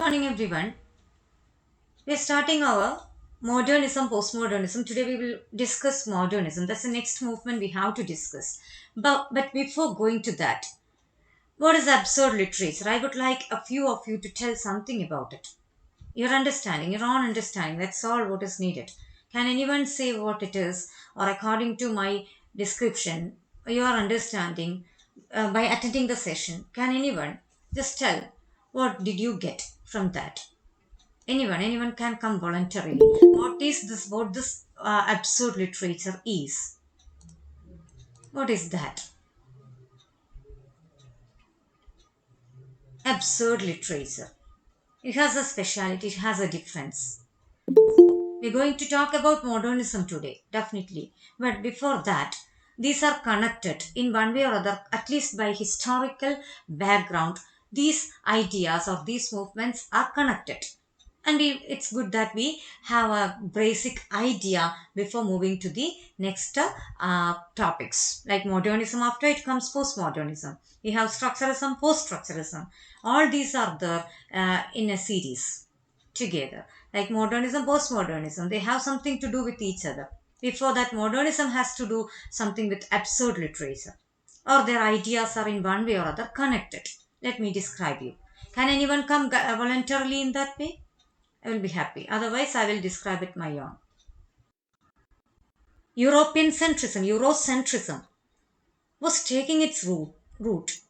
morning, everyone. We are starting our modernism, postmodernism. Today, we will discuss modernism. That's the next movement we have to discuss. But before going to that, what is absurd literature? I would like a few of you to tell something about it. Your understanding, your own understanding. That's all what is needed. Can anyone say what it is, or according to my description, your understanding by attending the session? Can anyone just tell what did you get from that? Anyone can come voluntarily. What this absurd literature is? What is that? Absurd literature. It has a speciality, it has a difference. We're going to talk about modernism today, definitely. But before that, these are connected in one way or other, at least by historical background. These ideas or these movements are connected. And it's good that we have a basic idea before moving to the next topics. Like modernism, after it comes postmodernism. We have structuralism, post-structuralism. All these are there in a series together. Like modernism, postmodernism, they have something to do with each other. Before that, modernism has to do something with absurd literature, or their ideas are in one way or other connected. Let me describe you. Can anyone come voluntarily in that way? I will be happy. Otherwise, I will describe it my own. European centrism, Eurocentrism, was taking its root.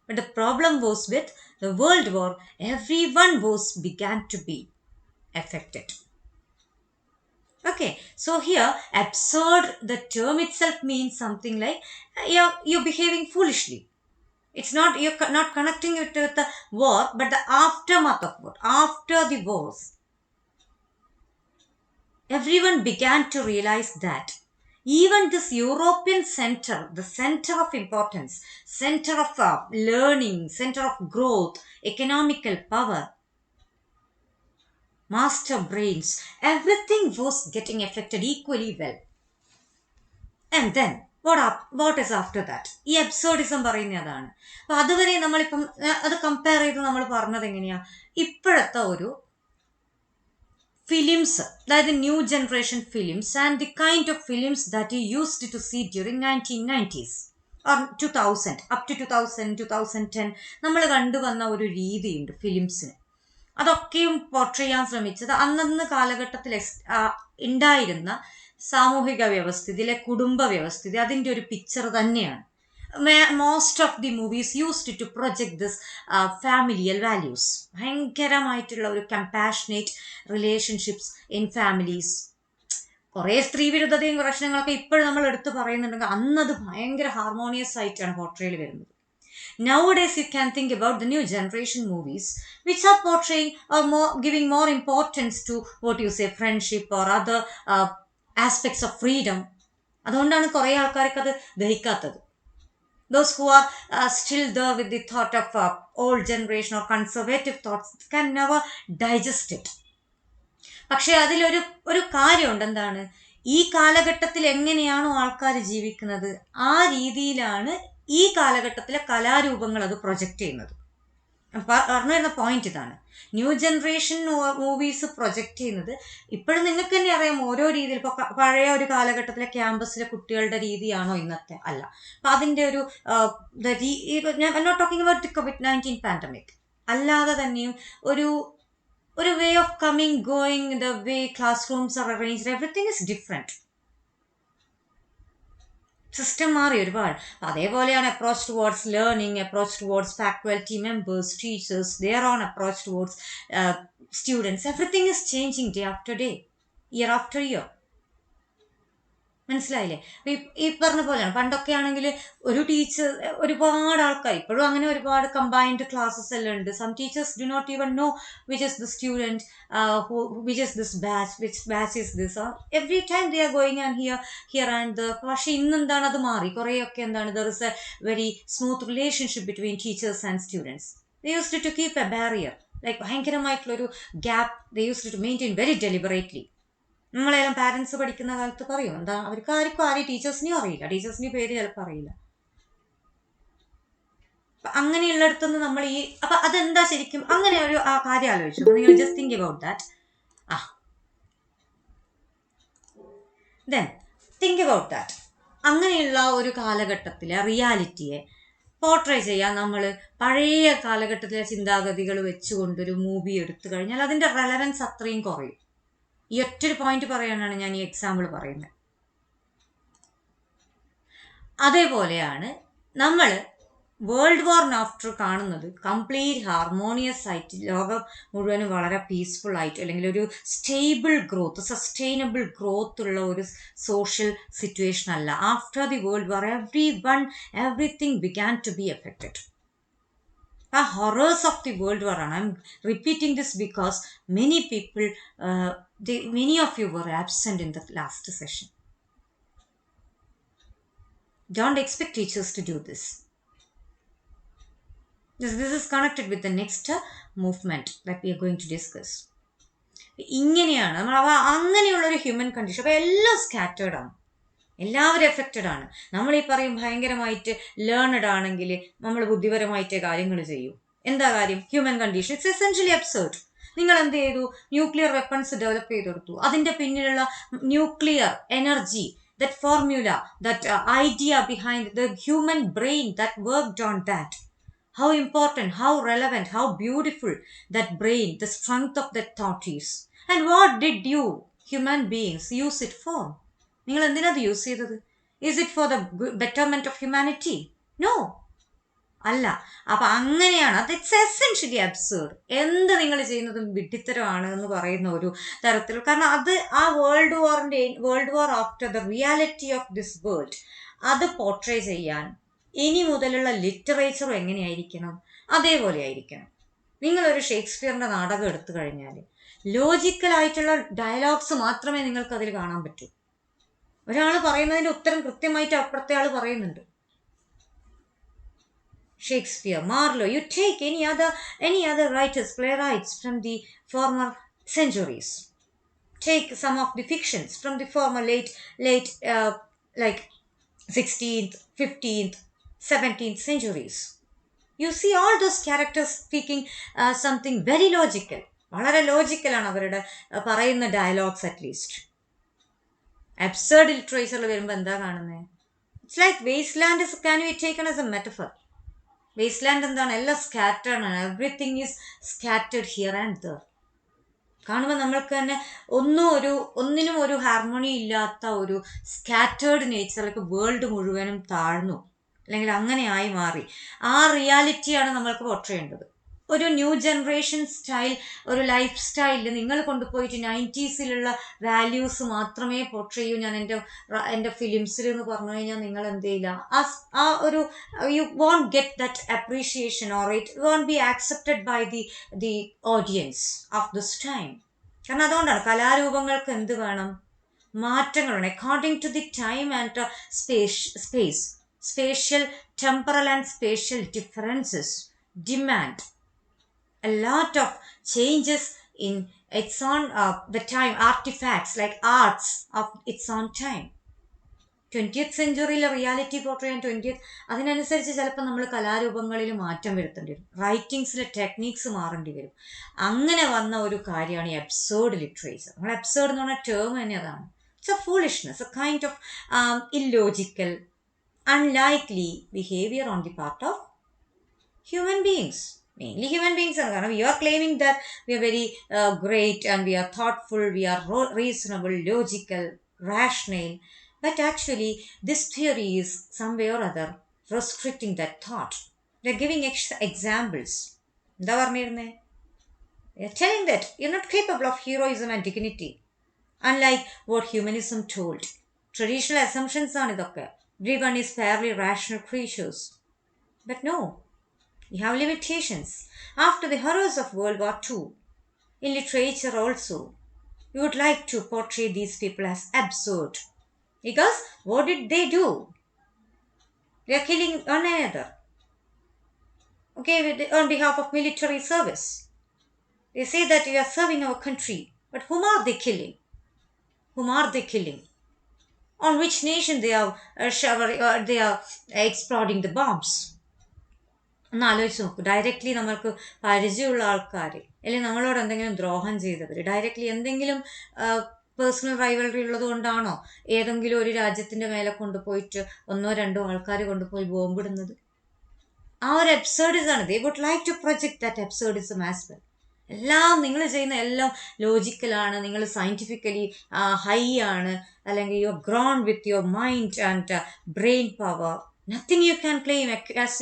But the problem was with the World War, everyone was began to be affected. Okay, so here absurd, the term itself means something like you're behaving foolishly. It's not you're not connecting it with the war, but the aftermath of war, after the wars. Everyone began to realize that even this European center, the center of importance, center of learning, center of growth, economical power, master brains, everything was getting affected equally well. And then what is after that? ഈ അബ്സോർഡിസം പറയുന്ന അതാണ്. അപ്പൊ അതുവരെ നമ്മളിപ്പം അത് compare ചെയ്ത് നമ്മൾ പറഞ്ഞത് എങ്ങനെയാ, ഇപ്പോഴത്തെ ഒരു ഫിലിംസ്, അതായത് new generation films and the kind of films that you used to see during 1990s or 2000 up to 2010 നമ്മൾ കണ്ടുവന്ന ഒരു രീതിയുണ്ട് ഫിലിംസിന്. അതൊക്കെയും പോർട്രേ ചെയ്യാൻ ശ്രമിച്ചത് അന്നന്ന് കാലഘട്ടത്തിൽ ഉണ്ടായിരുന്ന സാമൂഹിക വ്യവസ്ഥിതിയിലെ കുടുംബ വ്യവസ്ഥിതി, അതിൻ്റെ ഒരു പിക്ചർ തന്നെയാണ്. Most of the movies used to project this familial values. ഭയങ്കരമായിട്ടുള്ള ഒരു കമ്പാഷനേറ്റ് റിലേഷൻഷിപ്സ് ഇൻ ഫാമിലീസ്. കുറേ സ്ത്രീവിരുദ്ധതയും പ്രശ്നങ്ങളൊക്കെ ഇപ്പോഴും നമ്മൾ എടുത്തു പറയുന്നുണ്ടെങ്കിൽ അന്നത് ഭയങ്കര ഹാർമോണിയസ് ആയിട്ടാണ് പോർട്രേയിൽ വരുന്നത്. Nowadays, you can think about the new generation movies which are portraying or giving more importance to what you say, friendship or other aspects of freedom. അതുകൊണ്ടാണ് കുറേ ആൾക്കാർക്ക് അത് ദഹിക്കാത്തത്. Those who are still there with the thought of old generation or conservative thoughts can never digest it. പക്ഷെ അതിലൊരു കാര്യമുണ്ട്. എന്താണ്? ഈ കാലഘട്ടത്തിൽ എങ്ങനെയാണോ ആൾക്കാർ ജീവിക്കുന്നത് ആ രീതിയിലാണ് ഈ കാലഘട്ടത്തിലെ കലാരൂപങ്ങൾ അത് പ്രൊജക്റ്റ് ചെയ്യുന്നത്. പറഞ്ഞു വരുന്ന പോയിന്റ് ഇതാണ്. ന്യൂ ജനറേഷൻ മൂവീസ് പ്രൊജക്റ്റ് ചെയ്യുന്നത് ഇപ്പോഴും നിങ്ങൾക്ക് തന്നെ അറിയാം ഓരോ രീതിയിൽ. ഇപ്പോൾ പഴയ ഒരു കാലഘട്ടത്തിലെ ക്യാമ്പസിലെ കുട്ടികളുടെ രീതിയാണോ ഇന്നത്തെ? അല്ല. അപ്പം അതിൻ്റെ ഒരു ഞാൻ not talking about the COVID-19 pandemic, അല്ലാതെ തന്നെയും ഒരു way of coming going, the way class rooms are arranged, everything is different. System മാറി ഒരുപാട്. അതേപോലെയാണ് approach towards learning, approach towards faculty members, teachers, their own approach towards students. Everything is changing day after day, year after year. മനസ്സിലായില്ലേ? ഈ പറഞ്ഞ പോലെയാണ്. പണ്ടൊക്കെ ആണെങ്കിൽ ഒരു ടീച്ചർ ഒരുപാട് ആൾക്കാർ, ഇപ്പോഴും അങ്ങനെ ഒരുപാട് കമ്പൈൻഡ് ക്ലാസ്സസ് എല്ലാം ഉണ്ട്. Some teachers do not even know which is the student, which is this batch, which batch is this. Every time they are going and here and there. പക്ഷേ ഇന്നെന്താണ് അത് മാറി. കുറേയൊക്കെ എന്താണ്, there is a very smooth relationship between teachers and students. They used to keep a barrier, like ഭയങ്കരമായിട്ടുള്ളൊരു gap they used to maintain very deliberately. നമ്മളെല്ലാം parents പഠിക്കുന്ന കാലത്ത് പറയും, എന്താ അവർക്ക് ആരും ടീച്ചേഴ്സിനെയും അറിയില്ല, ടീച്ചേഴ്സിൻ്റെ പേര് ചിലപ്പോൾ അറിയില്ല. അങ്ങനെയുള്ളിടത്തുനിന്ന് നമ്മൾ അപ്പം അതെന്താ ശരിക്കും അങ്ങനെ ഒരു ആ കാര്യം ആലോചിച്ചു. നിങ്ങൾ ജസ്റ്റ് തിങ്ക് അബൌട്ട് ദാറ്റ്. ആ ദെൻ തിങ്ക് അബൌട്ട് ദാറ്റ്. അങ്ങനെയുള്ള ഒരു കാലഘട്ടത്തിലെ റിയാലിറ്റിയെ പോർട്രേ ചെയ്യാൻ നമ്മൾ പഴയ കാലഘട്ടത്തിലെ ചിന്താഗതികൾ വെച്ചുകൊണ്ടൊരു മൂവി എടുത്തു കഴിഞ്ഞാൽ അതിൻ്റെ റെലവൻസ് അത്രയും കുറയും. ഈ ഒറ്റൊരു പോയിന്റ് പറയാനാണ് ഞാൻ ഈ എക്സാമ്പിൾ പറയുന്നത്. അതേപോലെയാണ് നമ്മൾ വേൾഡ് വാർ ആഫ്റ്റർ കാണുന്നത് കംപ്ലീറ്റ് ഹാർമോണിയസ് ആയിട്ട് ലോകം മുഴുവനും വളരെ പീസ്ഫുൾ ആയിട്ട്, അല്ലെങ്കിൽ ഒരു സ്റ്റേബിൾ ഗ്രോത്ത്, സസ്റ്റൈനബിൾ ഗ്രോത്ത് ഉള്ള ഒരു സോഷ്യൽ സിറ്റുവേഷൻ അല്ല. After the world war everything began to be affected. ആ horrors of the world war ആണ്. I'm repeating this because many of you were absent in the last session. Don't expect teachers to do this. This is connected with the next movement that we are going to discuss. ഇങ്ങനെയാണ് നമ്മൾ അങ്ങനെയുള്ളൊരു human condition. അപ്പോൾ എല്ലാം scattered ആണ്, എല്ലാവരും affected ആണ്. നമ്മൾ ഈ പറയും ഭയങ്കരമായിട്ട് ലേണഡ് ആണെങ്കിൽ നമ്മൾ ബുദ്ധിപരമായിട്ട് കാര്യങ്ങൾ ചെയ്യും. എന്താ കാര്യം? Human condition it's essentially absurd. നിങ്ങൾ എന്ത് ചെയ്തു? ന്യൂക്ലിയർ വെപ്പൺസ് ഡെവലപ്പ് ചെയ്തെടുത്തു. അതിൻ്റെ പിന്നിലുള്ള nuclear energy, that formula, that idea behind the human brain that worked on that. How important, how relevant, how beautiful that brain, the strength of that thought is. And what did you, human beings, use it for? നിങ്ങൾ എന്തിനത് use ചെയ്തത്? Is it for the betterment of humanity? No. അല്ല. അപ്പം അങ്ങനെയാണ്. അത് it's essentially absurd. എന്ത് നിങ്ങൾ ചെയ്യുന്നതും വിഡ്ഢിത്തരമാണ് എന്ന് പറയുന്ന ഒരു തരത്തിൽ. കാരണം അത് ആ world war after the reality of this world അത് പോർട്രേ ചെയ്യാൻ ഇനി മുതലുള്ള ലിറ്ററേച്ചറും എങ്ങനെയായിരിക്കണം? അതേപോലെ ആയിരിക്കണം. നിങ്ങളൊരു ഷേക്സ്പിയറിൻ്റെ നാടകം എടുത്തു കഴിഞ്ഞാൽ ലോജിക്കലായിട്ടുള്ള ഡയലോഗ്സ് മാത്രമേ നിങ്ങൾക്ക് അതിൽ കാണാൻ പറ്റൂ. ഒരാൾ പറയുന്നതിൻ്റെ ഉത്തരം കൃത്യമായിട്ട് അപ്പുറത്തെ ആൾ പറയുന്നുണ്ട്. Shakespeare, Marlowe, you take any other writers, playwrights from the former centuries. Take some of the fictions from the former late like 16th, 15th, 17th centuries. You see all those characters speaking something very logical. വളരെ ലോജിക്കലാണ് അവരുടെ പറയുന്ന dialogues. At least absurd ലിറ്ററേച്ചറിൽ വരുമ്പോൾ എന്താ കാണുന്നത്? It's like waste land can be taken as A metaphor. Waste land എന്താണ്? എല്ലാം scattered ആണ്. Everything is scattered here and there. കാണുമ്പോൾ നമ്മൾക്ക് തന്നെ ഒന്നിനും ഒരു ഹാർമോണി ഇല്ലാത്ത ഒരു സ്കാറ്റേർഡ് നേച്ചറിലേക്ക് വേൾഡ് മുഴുവനും താഴ്ന്നു, അല്ലെങ്കിൽ അങ്ങനെ ആയി മാറി. ആ റിയാലിറ്റിയാണ് നമ്മൾക്ക് പോർട്രേ ചെയ്യേണ്ടത്. ഒരു ന്യൂ ജനറേഷൻ സ്റ്റൈൽ, ഒരു ലൈഫ് സ്റ്റൈലിൽ നിങ്ങൾ കൊണ്ടുപോയിട്ട് 90s വാല്യൂസ് മാത്രമേ പോർട്രേ ചെയ്യൂ ഞാൻ എൻ്റെ ഫിലിംസിൽ എന്ന് പറഞ്ഞു കഴിഞ്ഞാൽ നിങ്ങൾ എന്ത് ചെയ്യില്ല. ആ ഒരു you won't get that appreciation, or it won't be accepted by the audience of this time. കാരണം അതുകൊണ്ടാണ് കലാരൂപങ്ങൾക്ക് എന്ത് വേണം? മാറ്റങ്ങളാണ്. According to the time and spatial temporal and spatial differences demand a lot of changes in its own the time, artifacts like arts of its own time. 20th centuryയിലെ reality portray ചെയ്യാൻ അതിനനുസരിച്ച് ചിലപ്പോൾ നമ്മൾ കലാരൂപങ്ങളിൽ മാറ്റം വരുത്തേണ്ടി വരും, റൈറ്റിങ്സിലെ ടെക്നീക്സ് മാറേണ്ടി വരും. അങ്ങനെ വന്ന ഒരു കാര്യമാണ് ഈ അബ്സേർഡ് ലിറ്ററേച്ചർ. നമ്മൾ അബ്സേർഡ് എന്ന് പറഞ്ഞ ടേം തന്നെ അതാണ്. It's A foolishness, A kind of illogical, unlikely behavior on the part of human beings. Mainly human beings are, we are claiming that we are very great and we are thoughtful, we are reasonable, logical, rational, but actually this theory is some way or other restricting that thought. They are giving examples. എന്താ പറഞ്ഞിരുന്നേ? They are telling that you're not capable of heroism and dignity, unlike what humanism told. Traditional assumptions ആണ് ഇതൊക്കെ. Everyone is fairly rational creatures. But no, we have limitations. After the horrors of World War II, in literature also, we would like to portray these people as absurd. Because what did they do? They are killing one another. Okay, on behalf of military service. They say that we are serving our country. But whom are they killing? Whom are they killing? On which nation they are exploding the bombs? ഒന്ന് ആലോചിച്ച് നോക്കൂ. Directly നമ്മൾക്ക് പരിചയമുള്ള ആൾക്കാർ, അല്ലെങ്കിൽ നമ്മളോട് എന്തെങ്കിലും ദ്രോഹം ചെയ്തവർ, ഡയറക്റ്റ്ലി എന്തെങ്കിലും പേഴ്സണൽ റൈവലറി ഉള്ളത് കൊണ്ടാണോ ഏതെങ്കിലും ഒരു രാജ്യത്തിൻ്റെ മേലെ കൊണ്ടുപോയിട്ട് ഒന്നോ രണ്ടോ ആൾക്കാർ കൊണ്ടുപോയി ബോംബിടുന്നത്? ആ ഒരു അബ്സേർഡിസം ആണ്. They would like to project that absurdism as well. എല്ലാം നിങ്ങൾ ചെയ്യുന്ന എല്ലാം ലോജിക്കലാണ്, നിങ്ങൾ സയൻറ്റിഫിക്കലി ഹൈ ആണ്, അല്ലെങ്കിൽ you are grown with your mind and brain power. Nothing you can claim as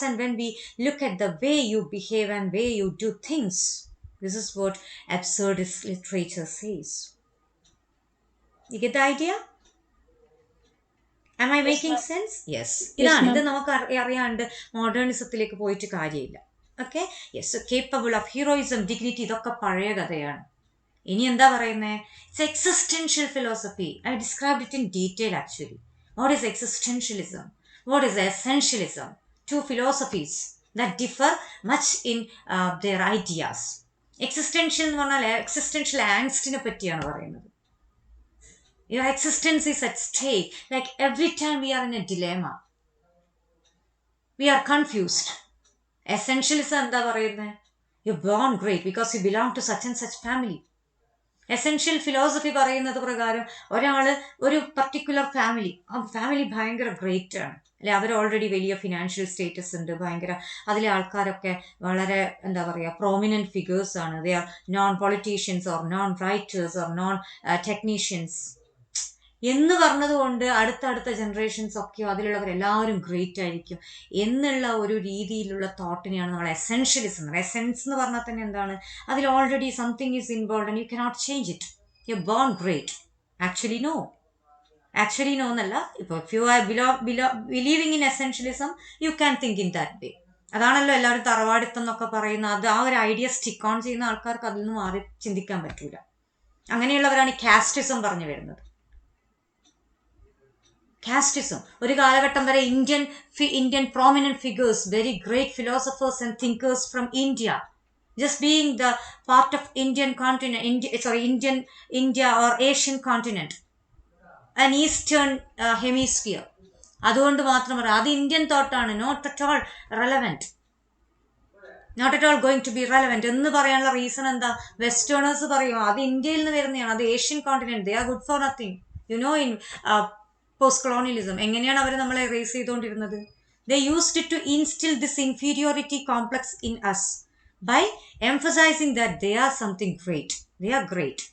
and when we look at the way you behave and way you do things. This is what absurdist literature says. You get the idea? Am I Yes, making ma'am. sense? Yes. Yes, ഇതാണ്, ഇത് ma'am. നമുക്ക് അറിയാണ്ട് മോഡേണിസത്തിലേക്ക് പോയിട്ട് കാര്യമില്ല. Okay, yes. Capable of heroism, dignity, ഇതൊക്കെ പഴയ കഥയാണ്. ഇനി എന്താ പറയുന്നത്? It's existential philosophy. I described it in detail actually. What is existentialism? What is essentialism? Two philosophies that differ much in their ideas. Existential എന്ന് പറഞ്ഞാൽ എക്സിസ്റ്റൻഷ്യൽ ആങ്സ്റ്റിനെ പറ്റിയാണ് പറയുന്നത്. Your existence is at stake. Like every time we are in a dilemma, we are confused. Essentialism എന്താ പറയുന്നത്? You're born great because you belong to such and such family. Essential philosophy പറയുന്നത് പ്രകാരം ഒരാൾ ഒരു particular family, ആ family ഭയങ്കര great ആണ്, അല്ലെ അവർ ഓൾറെഡി വലിയ ഫിനാൻഷ്യൽ സ്റ്റേറ്റസ് ഉണ്ട്, ഭയങ്കര അതിലെ ആൾക്കാരൊക്കെ വളരെ എന്താ പറയുക പ്രോമിനൻറ്റ് ഫിഗേഴ്സ് ആണ്. They are non politicians or non writers or non technicians എന്ന് പറഞ്ഞതുകൊണ്ട് അടുത്തടുത്ത ജനറേഷൻസ് ഒക്കെയോ അതിലുള്ളവരെല്ലാവരും ഗ്രേറ്റ് ആയിരിക്കും എന്നുള്ള ഒരു രീതിയിലുള്ള തോട്ടിനെയാണ് നമ്മൾ എസെൻഷ്യലിസം. എസെൻസ് എന്ന് പറഞ്ഞാൽ തന്നെ എന്താണ്? അതിൽ already something is involve and you cannot change it. You born great. Actually no. Actually no എന്നല്ല. ഇപ്പോൾ if you are believing in essentialism you can think in that way. അതാണല്ലോ എല്ലാവരും തറവാടിത്തം എന്നൊക്കെ പറയുന്നത്. അത് ആ ഒരു ഐഡിയ സ്റ്റിക്ക് ഓൺ ചെയ്യുന്ന ആൾക്കാർക്ക് അതിൽ നിന്ന് മാറി ചിന്തിക്കാൻ പറ്റൂല. അങ്ങനെയുള്ളവരാണ് ഈ കാസ്റ്റിസം പറഞ്ഞു വരുന്നത്. കാസ്റ്റിസം ഒരു കാലഘട്ടം വരെ Indian prominent figures, very great philosophers and thinkers from India, just being the part of Indian continent, India or Asian continent, an eastern hemisphere. അതുകൊണ്ട് മാത്രം പറയാം അത് ഇന്ത്യൻ തോട്ടാണ്, not at all relevant, not at all going to be relevant എന്ന് പറയാനുള്ള reason എന്താ? Westerners പറയും അത് ഇന്ത്യയിൽ നിന്ന് വരുന്നതാണ്, അത് Asian continent, they are good for nothing. You know in post colonialism എങ്ങനെയാണ് അവർ നമ്മളെ റേസ് ചെയ്തുകൊണ്ടിരുന്നത്? They used to instil this inferiority complex in us by emphasizing that they are something great, they are great,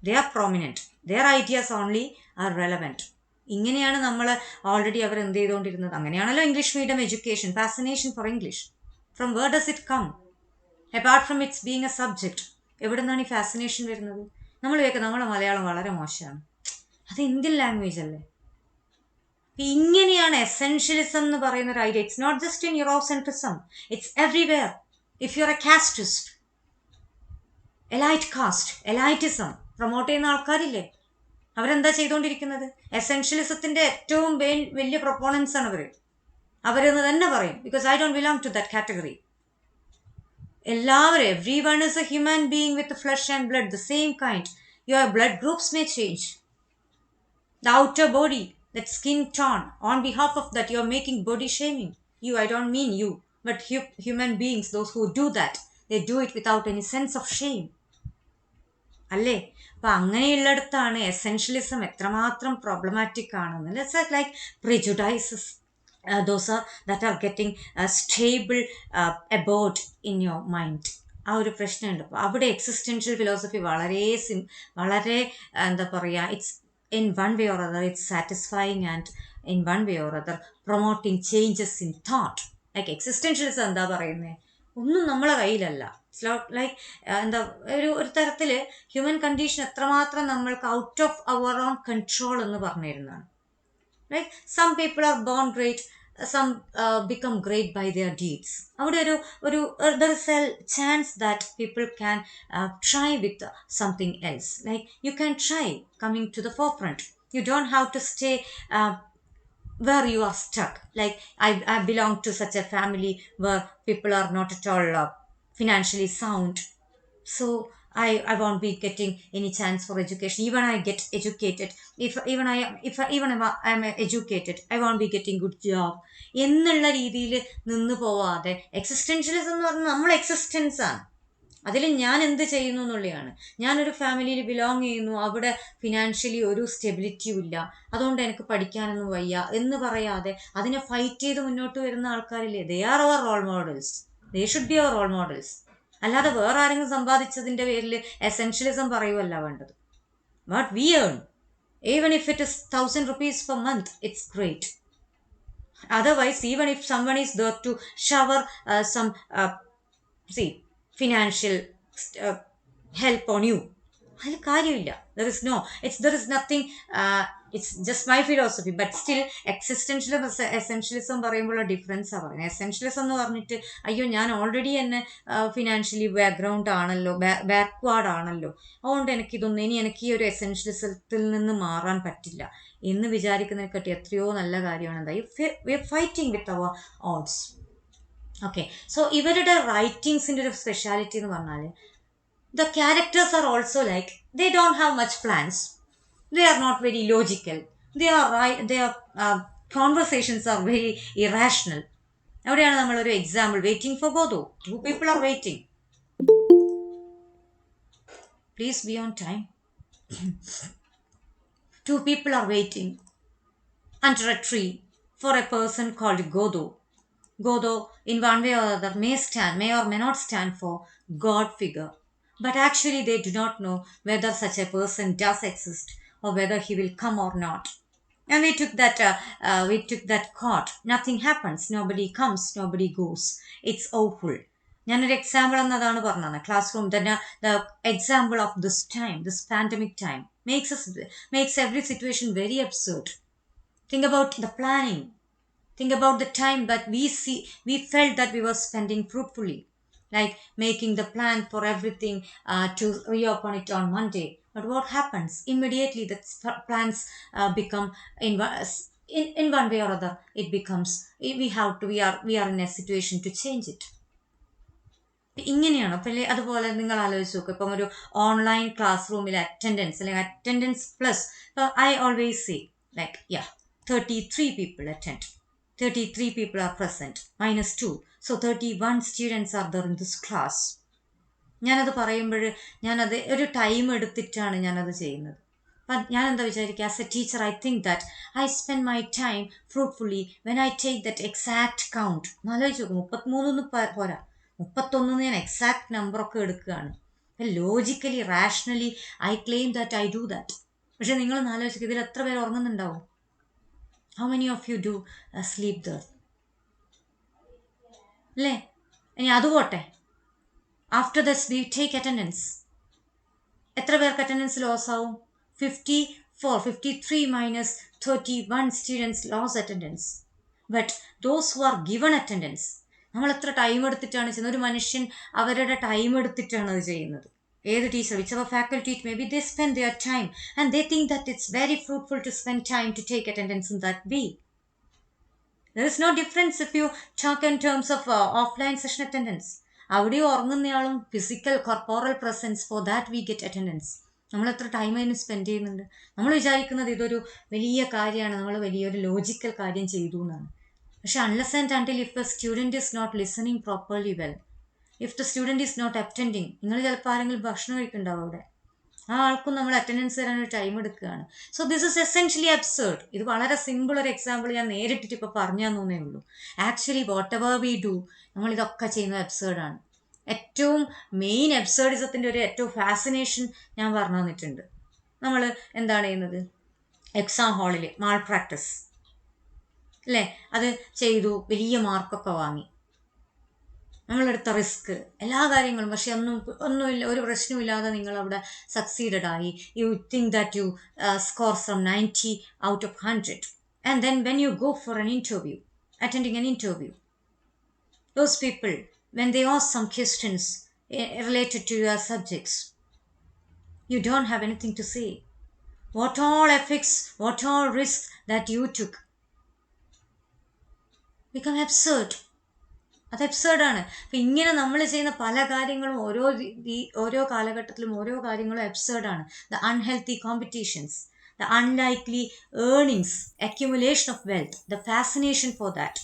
they are prominent, their ideas only are relevant. ഇങ്ങനെയാണ് നമ്മൾ already അവർ എന്ത് ചെയ്തുകൊണ്ടിരുന്നത്. അങ്ങനെയാണല്ലോ English medium education, fascination for English. From where does it come? Apart from its being A subject, എവിടെ നിന്നാണ് ഈ fascination വരുന്നത്? നമ്മൾ കേൾക്കുക നമ്മളെ മലയാളം വളരെ മോശമാണ്, അത് ഇന്ത്യൻ ലാംഗ്വേജ് അല്ലേ. ഇങ്ങനെയാണ് എസെൻഷ്യലിസം എന്ന് പറയുന്ന ഒരു idea. It's not just in Eurocentrism, it's everywhere. If you are a casteist, elite caste, elitism promote ചെയ്യുന്ന ആൾക്കാരില്ലേ, അവരെന്താ ചെയ്തുകൊണ്ടിരിക്കുന്നത്? എസെൻഷ്യലിസത്തിന്റെ ഏറ്റവും വലിയ പ്രൊപ്പോണൻസ് ആണ് അവരെന്ന് തന്നെ പറയും. Because I don't belong to that category. എല്ലാവരും, everyone is a human being with flesh and blood, the same kind. Your blood groups may change, the outer body, that skin tone, on behalf of that you are making body shaming. I don't mean you, but human beings, those who do that, they do it without any sense of shame. അല്ലേ? അപ്പൊ അങ്ങനെയുള്ളിടത്താണ് essentialism എത്രമാത്രം problematic ആണെന്ന്. It's like prejudices, those are that are getting stable abode in your mind. ആ ഒരു പ്രശ്നമുണ്ട്. അപ്പോൾ അവിടെ എക്സിസ്റ്റൻഷ്യൽ ഫിലോസഫി വളരെ എന്താ പറയുക, it's in one way or other it's satisfying, and in one way or other promoting changes in thought. Like existentialism എന്താ പറയുന്നത്? ഒന്നും നമ്മളെ കയ്യിലല്ല. ലൈക്ക് എന്താ ഒരു തരത്തിൽ ഹ്യൂമൻ കണ്ടീഷൻ എത്രമാത്രം നമ്മൾക്ക് out of our own control എന്ന് പറഞ്ഞിരുന്നതാണ്. Like some people are born great, some become great by their deeds. അവിടെ there is a chance that people can try with something else. Like you can try coming to the forefront. You don't have to stay where you are stuck. Like I belong to such a family where people are not at all financially sound, so I won't be getting any chance for education. Even I get educated, if I'm educated, I won't be getting good job. എന്നുള്ള രീതിയിൽ നിന്ന് പോവാതെ existentialism എന്ന് പറഞ്ഞാൽ നമ്മൾ existence ആണ്. അതിൽ ഞാൻ എന്ത് ചെയ്യുന്നു എന്നുള്ളതാണ്. ഞാനൊരു ഫാമിലിയിൽ ബിലോങ് ചെയ്യുന്നു, അവിടെ ഫിനാൻഷ്യലി ഒരു സ്റ്റെബിലിറ്റിയും ഇല്ല, അതുകൊണ്ട് എനിക്ക് പഠിക്കാനൊന്നും വയ്യ എന്ന് പറയാതെ അതിനെ ഫൈറ്റ് ചെയ്ത് മുന്നോട്ട് വരുന്ന ആൾക്കാരില്ലേ, they are our role models. They should be our role models. അല്ലാതെ വേറെ ആരെങ്കിലും സമ്പാദിച്ചതിൻ്റെ പേരിൽ എസെൻഷ്യലിസം പറയുമല്ല വേണ്ടത്. What we earn, even if it is 1,000 rupees per month, it's great. Otherwise, even if someone is there to shower some see financial uh, help on you, അതിൽ കാര്യമില്ല. there is nothing. It's just my philosophy, but still എക്സിസ്റ്റൻഷ്യലും essentialism പറയുമ്പോഴുള്ള ഡിഫറൻസാണ് പറയുന്നത്. Essentialism എന്ന് പറഞ്ഞിട്ട് അയ്യോ ഞാൻ ഓൾറെഡി എന്നെ ഫിനാൻഷ്യലി ബാക്ക്ഗ്രൗണ്ട് ആണല്ലോ, ബാക്ക്വേർഡ് ആണല്ലോ, അതുകൊണ്ട് ഇനി എനിക്ക് ഈ ഒരു എസെൻഷ്യലിസത്തിൽ നിന്ന് മാറാൻ പറ്റില്ല എന്ന് വിചാരിക്കുന്നതിനെക്കാട്ടി എത്രയോ നല്ല കാര്യമാണ് എന്താ we are fighting with our odds. Okay, so ഇവരുടെ റൈറ്റിങ്സിൻ്റെ ഒരു സ്പെഷ്യാലിറ്റി എന്ന് പറഞ്ഞാൽ the characters are also like, they don't have much plans, they are not very logical, they are right, their conversations are very irrational. അവിടെയാണ് നമ്മളൊരു example, waiting for Godot, two people are waiting, please be on time. Two people are waiting under a tree for a person called Godo. Godo, in one way or other, may or may not stand for God figure. But actually, they do not know whether such a person does exist or whether he will come or not. And we took that court. Nothing happens. Nobody comes. Nobody goes. It's awful. ഞാനൊരു example എന്നതാണ് പറഞ്ഞത്. Class room തന്നെ the example of this time, this pandemic time, makes every situation very absurd. Think about the planning. Think about the time that we felt that we were spending fruitfully, like making the plan for everything to reopen it on Monday. But what happens? Immediately the plans become in one way or other. It becomes we are in a situation to change it. ഇങ്ങനെയാണ്. അപ്പം അതുപോലെ നിങ്ങൾ ആലോചിച്ച് നോക്കുക, ഇപ്പം ഒരു online class റൂമിലെ attendance അല്ലെങ്കിൽ അറ്റൻഡൻസ് പ്ലസ്, ഇപ്പം I always say like 33 people attend, 33 people are present, -2, so 31 students are there in this class. ഞാനത് പറയുമ്പോൾ ഞാനത് ഒരു ടൈം എടുത്തിട്ടാണ് ഞാനത് ചെയ്യുന്നത്. അപ്പം ഞാൻ എന്താ വിചാരിക്കുക, as A teacher I think that I spend my time ഫ്രൂട്ട്ഫുള്ളി when I take that exact count. ആലോചിച്ച് നോക്കും, 33 പോരാ, 31 ഞാൻ എക്സാക്ട് നമ്പറൊക്കെ എടുക്കുകയാണ്. Logically rationally I claim that I do that. പക്ഷെ നിങ്ങൾ ആലോചിക്കുക, ഇതിൽ എത്ര പേര് ഉറങ്ങുന്നുണ്ടാവും? How many of you do sleep there? അല്ലേ? ഇനി അതുപോട്ടെ, after this we take attendance. എത്ര പേർക്ക് അറ്റൻഡൻസ് ലോസ് ആവും? 53 minus 31 students lost attendance. But those who are given attendance, നമ്മൾ എത്ര ടൈം എടുത്തിട്ടാണ് ചെയ്യുന്നത്? ഒരു മനുഷ്യൻ അവരുടെ ടൈം എടുത്തിട്ടാണ് അത് ചെയ്യുന്നത്. ഏത് teacher, whichever faculty it may be, they spend their time and they think that it's very fruitful to spend time to take attendance in that way. There is no difference if you talk in terms of offline session attendance. അവിടെ ഉറങ്ങുന്നയാളും physical corporal presence, for that we get attendance. നമ്മൾ എത്ര time അതിന് spend ചെയ്യുന്നുണ്ട്? നമ്മൾ വിചാരിക്കുന്നത് ഇതൊരു വലിയ കാര്യമാണ്, നമ്മൾ വലിയൊരു ലോജിക്കൽ കാര്യം ചെയ്തു എന്നാണ്. പക്ഷെ unless and until if the student is not listening properly well, if the student is not attending, നിങ്ങൾ ചിലപ്പോൾ ആരെങ്കിലും ഭക്ഷണം കഴിക്കുന്നുണ്ടാവും അവിടെ, ആ ആൾക്കും നമ്മൾ അറ്റൻഡൻസ് തരാനൊരു ടൈം എടുക്കുകയാണ്. So this is essentially absurd. ഇത് വളരെ സിമ്പിൾ ഒരു എക്സാമ്പിൾ ഞാൻ നേരിട്ടിട്ട് ഇപ്പോൾ പറഞ്ഞു തന്നേ ഉള്ളൂ. Actually whatever we do, നമ്മളിതൊക്കെ ചെയ്യുന്നത് അബ്സേർഡാണ്. ഏറ്റവും മെയിൻ അബ്സേർഡിസത്തിൻ്റെ ഒരു ഏറ്റവും ഫാസിനേഷൻ ഞാൻ പറഞ്ഞു തന്നിട്ടുണ്ട്. നമ്മൾ എന്താണ് ചെയ്യുന്നത്? എക്സാം ഹാളിൽ മാൾ പ്രാക്ടീസ് അല്ലേ, അത് ചെയ്തു, വലിയ മാർക്കൊക്കെ വാങ്ങി, നമ്മളെടുത്ത റിസ്ക്, എല്ലാ കാര്യങ്ങളും, പക്ഷെ ഒന്നുമില്ല, ഒരു പ്രശ്നമില്ലാതെ നിങ്ങളവിടെ സക്സീഡഡ് ആയി. You think that you score some 90 out of 100. And then when you go for an interview, attending an interview, those people, when they ask some questions related to your subjects, you don't have anything to say. What all effects, what all risks that you took become absurd. അത് എബ്സേർഡാണ്. അപ്പം ഇങ്ങനെ നമ്മൾ ചെയ്യുന്ന പല കാര്യങ്ങളും ഓരോ കാലഘട്ടത്തിലും ഓരോ കാര്യങ്ങളും എബ്സേർഡാണ്. The unhealthy competitions, the unlikely earnings, accumulation of wealth, the fascination for that,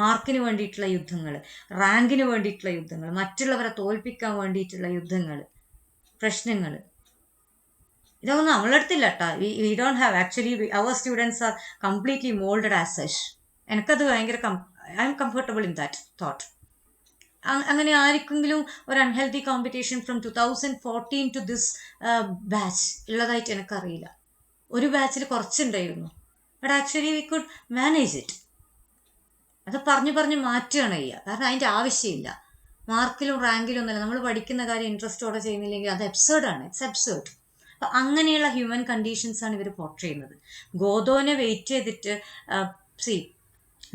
മാർക്കിന് വേണ്ടിയിട്ടുള്ള യുദ്ധങ്ങൾ, റാങ്കിന് വേണ്ടിയിട്ടുള്ള യുദ്ധങ്ങൾ, മറ്റുള്ളവരെ തോൽപ്പിക്കാൻ വേണ്ടിയിട്ടുള്ള യുദ്ധങ്ങൾ, പ്രശ്നങ്ങൾ, ഇതൊന്നും നമ്മളുടെ അടുത്തില്ല കേട്ടോ. We don't have actually, our students are completely moulded as such. എനിക്കത് ഭയങ്കര I'm comfortable in that thought. അങ്ങനെ ആർക്കെങ്കിലും ഒരു unhealthy competition from 2014 to this batch ഉള്ളതായിട്ട് എനിക്കറിയില്ല. ഒരു ബാച്ചിൽ കുറച്ചുണ്ടായിരുന്നു, but actually we could manage it. അത് പറഞ്ഞ് മാറ്റുകയാണ് ചെയ്യുക. കാരണം അതിൻ്റെ ആവശ്യമില്ല. മാർക്കിലും റാങ്കിലും ഒന്നല്ല, നമ്മൾ പഠിക്കുന്ന കാര്യം ഇൻട്രസ്റ്റോടെ ചെയ്യുന്നില്ലെങ്കിൽ അത് എബ്സേർഡാണ്. ഇറ്റ്സ് എബ്സേർഡ്. അപ്പം അങ്ങനെയുള്ള ഹ്യൂമൻ കണ്ടീഷൻസാണ് ഇവർ പോർട്രേ ചെയ്യുന്നത്. ഗോദോനെ വെയിറ്റ് ചെയ്തിട്ട്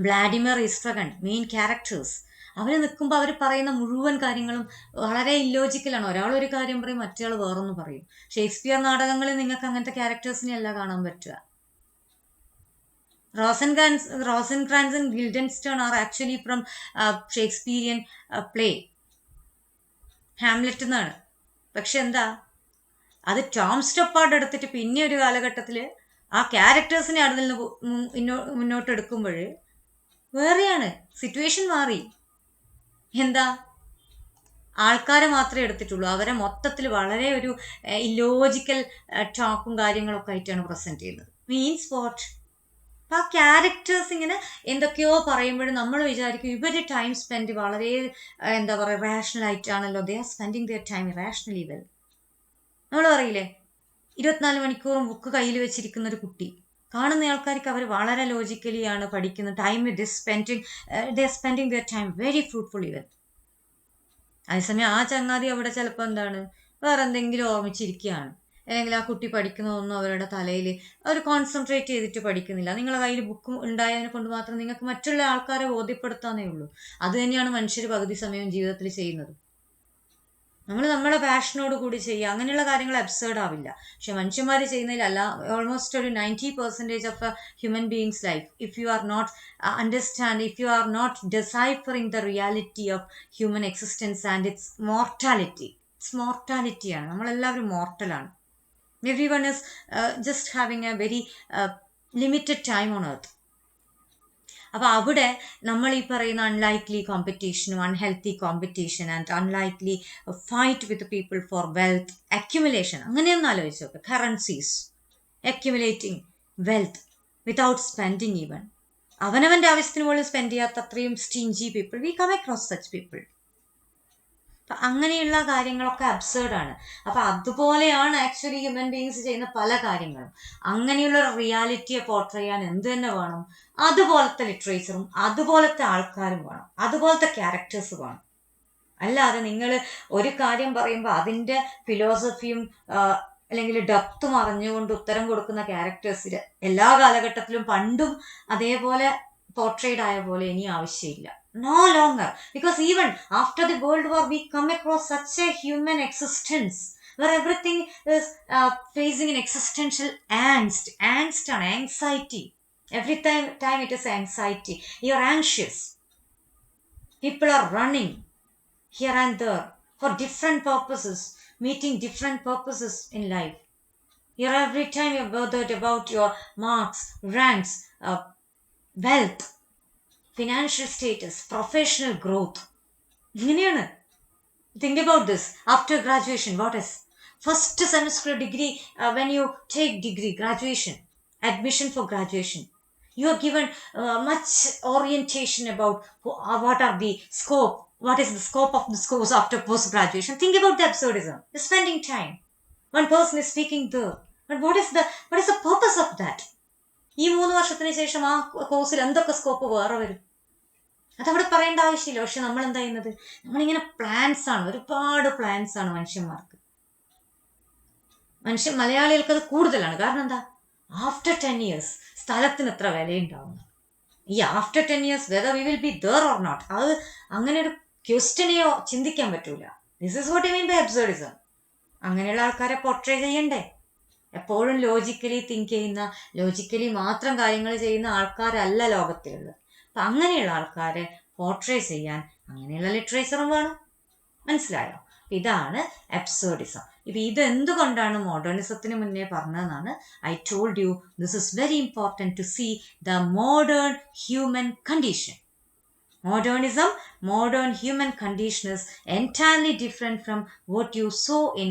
വ്ളാഡിമിർ ഇസ്ട്രഗൺ, മെയിൻ ക്യാരക്ടേഴ്സ്, അവർ നിൽക്കുമ്പോൾ അവർ പറയുന്ന മുഴുവൻ കാര്യങ്ങളും വളരെ ഇല്ലോജിക്കലാണ്. ഒരാൾ ഒരു കാര്യം പറയും, മറ്റേയാൾ വേറൊന്നും പറയും. ഷേക്സ്പിയർ നാടകങ്ങളിൽ നിങ്ങൾക്ക് അങ്ങനത്തെ ക്യാരക്ടേഴ്സിനെ അല്ല കാണാൻ പറ്റുക. Rosencrantz and Guildenstern are actually from Shakespearean play, Hamlet എന്നാണ്. പക്ഷെ എന്താ, അത് ടോം സ്റ്റൊപ്പാർഡ് എടുത്തിട്ട് പിന്നെ ഒരു കാലഘട്ടത്തിൽ ആ ക്യാരക്ടേഴ്സിനെ അതിൽ നിന്ന് മുന്നോട്ട് എടുക്കുമ്പോൾ വേറെയാണ്, സിറ്റുവേഷൻ മാറി. എന്താ, ആൾക്കാരെ മാത്രമേ എടുത്തിട്ടുള്ളൂ. അവരെ മൊത്തത്തിൽ വളരെ ഒരു ഇല്ലോജിക്കൽ ടോക്കും കാര്യങ്ങളൊക്കെ ആയിട്ടാണ് പ്രസൻറ്റ് ചെയ്യുന്നത്. മീൻസ് വാട്ട്, അപ്പം ആ ക്യാരക്ടേഴ്സ് ഇങ്ങനെ എന്തൊക്കെയോ പറയുമ്പോഴും നമ്മൾ വിചാരിക്കും ഇവർ ടൈം സ്പെൻഡ് വളരെ എന്താ പറയുക റാഷണൽ ആയിട്ടാണല്ലോ, they are spending their time rationally well. നമ്മൾ പറയില്ലേ 24 മണിക്കൂറും ബുക്ക് കയ്യിൽ വെച്ചിരിക്കുന്ന ഒരു കുട്ടി, കാണുന്ന ആൾക്കാർക്ക് അവർ വളരെ ലോജിക്കലി ആണ് പഠിക്കുന്നത്. Time they spending their time very fruitfully well. അതേസമയം ആ ചങ്ങാതി അവിടെ ചിലപ്പോൾ എന്താണ്, വേറെ എന്തെങ്കിലും ഓർമ്മിച്ചിരിക്കുകയാണ്, അല്ലെങ്കിൽ ആ കുട്ടി പഠിക്കുന്നതൊന്നും അവരുടെ തലയിൽ അവർ കോൺസെൻട്രേറ്റ് ചെയ്തിട്ട് പഠിക്കുന്നില്ല. നിങ്ങളുടെ കയ്യിൽ ബുക്ക് ഉണ്ടായതിനെ കൊണ്ട് മാത്രം നിങ്ങൾക്ക് മറ്റുള്ള ആൾക്കാരെ ബോധ്യപ്പെടുത്താനേ ഉള്ളൂ. അത് തന്നെയാണ് മനുഷ്യർ പകുതി സമയം ജീവിതത്തിൽ ചെയ്യുന്നത്. നമ്മൾ നമ്മുടെ പാഷനോട് കൂടി ചെയ്യുക, അങ്ങനെയുള്ള കാര്യങ്ങൾ അബ്സേർഡ് ആവില്ല. പക്ഷെ മനുഷ്യന്മാർ ചെയ്യുന്നതിലല്ല, ഓൾമോസ്റ്റ് ഒരു 90% of a human beings life, if you are not understand, if you are not deciphering the reality of human existence and its മോർട്ടാലിറ്റിയാണ്. നമ്മളെല്ലാവരും മോർട്ടലാണ്. Everyone is just having a very limited time on earth. അപ്പോൾ അവിടെ നമ്മൾ ഈ പറയുന്ന unlikely കോമ്പറ്റീഷനും unhealthy competition and unlikely fight with people for wealth accumulation, അങ്ങനെയൊന്നും ആലോചിച്ച് നോക്കുക. Currencies accumulating wealth without spending even. അവനവൻ്റെ ആവശ്യത്തിന് പോലും സ്പെൻഡ് ചെയ്യാത്ത അത്രയും stingy people, we come across such people. അപ്പം അങ്ങനെയുള്ള കാര്യങ്ങളൊക്കെ അബ്സേർഡാണ്. അപ്പം അതുപോലെയാണ് ആക്ച്വലി ഹ്യൂമൻ ബീയിങ്സ് ചെയ്യുന്ന പല കാര്യങ്ങളും. അങ്ങനെയുള്ള റിയാലിറ്റിയെ പോർട്രേ ചെയ്യാൻ എന്ത് തന്നെ വേണം, അതുപോലത്തെ ലിറ്ററേച്ചറും അതുപോലത്തെ ആൾക്കാരും വേണം, അതുപോലത്തെ ക്യാരക്ടേഴ്സ് വേണം. അല്ലാതെ നിങ്ങൾ ഒരു കാര്യം പറയുമ്പോൾ അതിൻ്റെ ഫിലോസഫിയും അല്ലെങ്കിൽ ഡെപ്തും അറിഞ്ഞുകൊണ്ട് ഉത്തരം കൊടുക്കുന്ന ക്യാരക്ടേഴ്സിൽ എല്ലാ കാലഘട്ടത്തിലും പണ്ടും അതേപോലെ പോർട്രേഡ് ആയ പോലെ ഇനി ആവശ്യമില്ല. No longer, because even after the World War we come across such a human existence where everything is facing an existential angst and anxiety. Every time it is anxiety. You are anxious. People are running here and there for different purposes, meeting different purposes in life. You're every time you're bothered about your marks, ranks, wealth, financial status, professional growth. ഇങ്ങനെയാണ്. Think about this. After graduation, what is first semester degree? When you take degree, graduation, admission for graduation, you are given much orientation about what are the scope, what is the scope of the course after post graduation. Think about the absurdism. You're spending time. One person is speaking there, but what is the purpose of that? ഈ 3 വർഷത്തിന് ശേഷം ആ കോഴ്സിൽ എന്തൊക്കെ scope വേറെ വരും, അതവിടെ പറയേണ്ട ആവശ്യമില്ല. പക്ഷെ നമ്മൾ എന്താ ചെയ്യുന്നത്, നമ്മളിങ്ങനെ ഒരുപാട് പ്ലാൻസ് ആണ് മനുഷ്യന്മാർക്ക്. മലയാളികൾക്ക് അത് കൂടുതലാണ്. കാരണം എന്താ, ആഫ്റ്റർ 10 years സ്ഥലത്തിന് എത്ര വിലയുണ്ടാവുന്നു. ഈ after 10 years whether we will be there or not, അത് അങ്ങനെ ഒരു ക്വസ്റ്റനെയോ ചിന്തിക്കാൻ പറ്റൂല. This is what I mean by absurdism. അങ്ങനെയുള്ള ആൾക്കാരെ പോർട്രേ ചെയ്യണ്ടേ? എപ്പോഴും ലോജിക്കലി തിങ്ക് ചെയ്യുന്ന, ലോജിക്കലി മാത്രം കാര്യങ്ങൾ ചെയ്യുന്ന ആൾക്കാരല്ല ലോകത്തിലുള്ളത്. അപ്പം അങ്ങനെയുള്ള ആൾക്കാരെ പോർട്രേ ചെയ്യാൻ അങ്ങനെയുള്ള ലിറ്ററേച്ചറും വേണം. മനസ്സിലായോ? ഇതാണ് അബ്സേർഡിസം. ഇപ്പം ഇതെന്തുകൊണ്ടാണ് മോഡേണിസത്തിന് മുന്നേ പറഞ്ഞതെന്നാണ് I told you this is very important to see the modern human condition. Modernism, modern human condition is entirely different from what you saw in,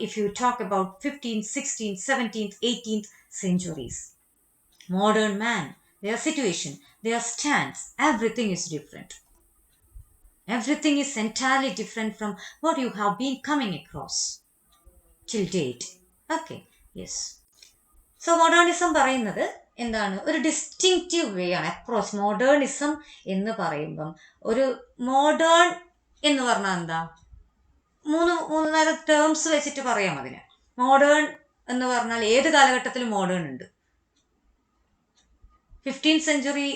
if you talk about 15th, 16th, 17th, 18th centuries. Modern man, their situation, their stance, everything is different. Everything is entirely different from what you have been coming across till date. Okay, yes. So modernism പറയുന്നത് എന്താണ്? ഒരു distinctive വേ ആണ് approach. Modernism എന്ന് പറയുമ്പം ഒരു modern എന്ന് പറഞ്ഞാൽ എന്താ? മൂന്ന് ടേംസ് വെച്ചിട്ട് പറയാം അതിന്. മോഡേൺ എന്ന് പറഞ്ഞാൽ ഏത് കാലഘട്ടത്തിലും മോഡേൺ ഉണ്ട്. 15th സെഞ്ചുറി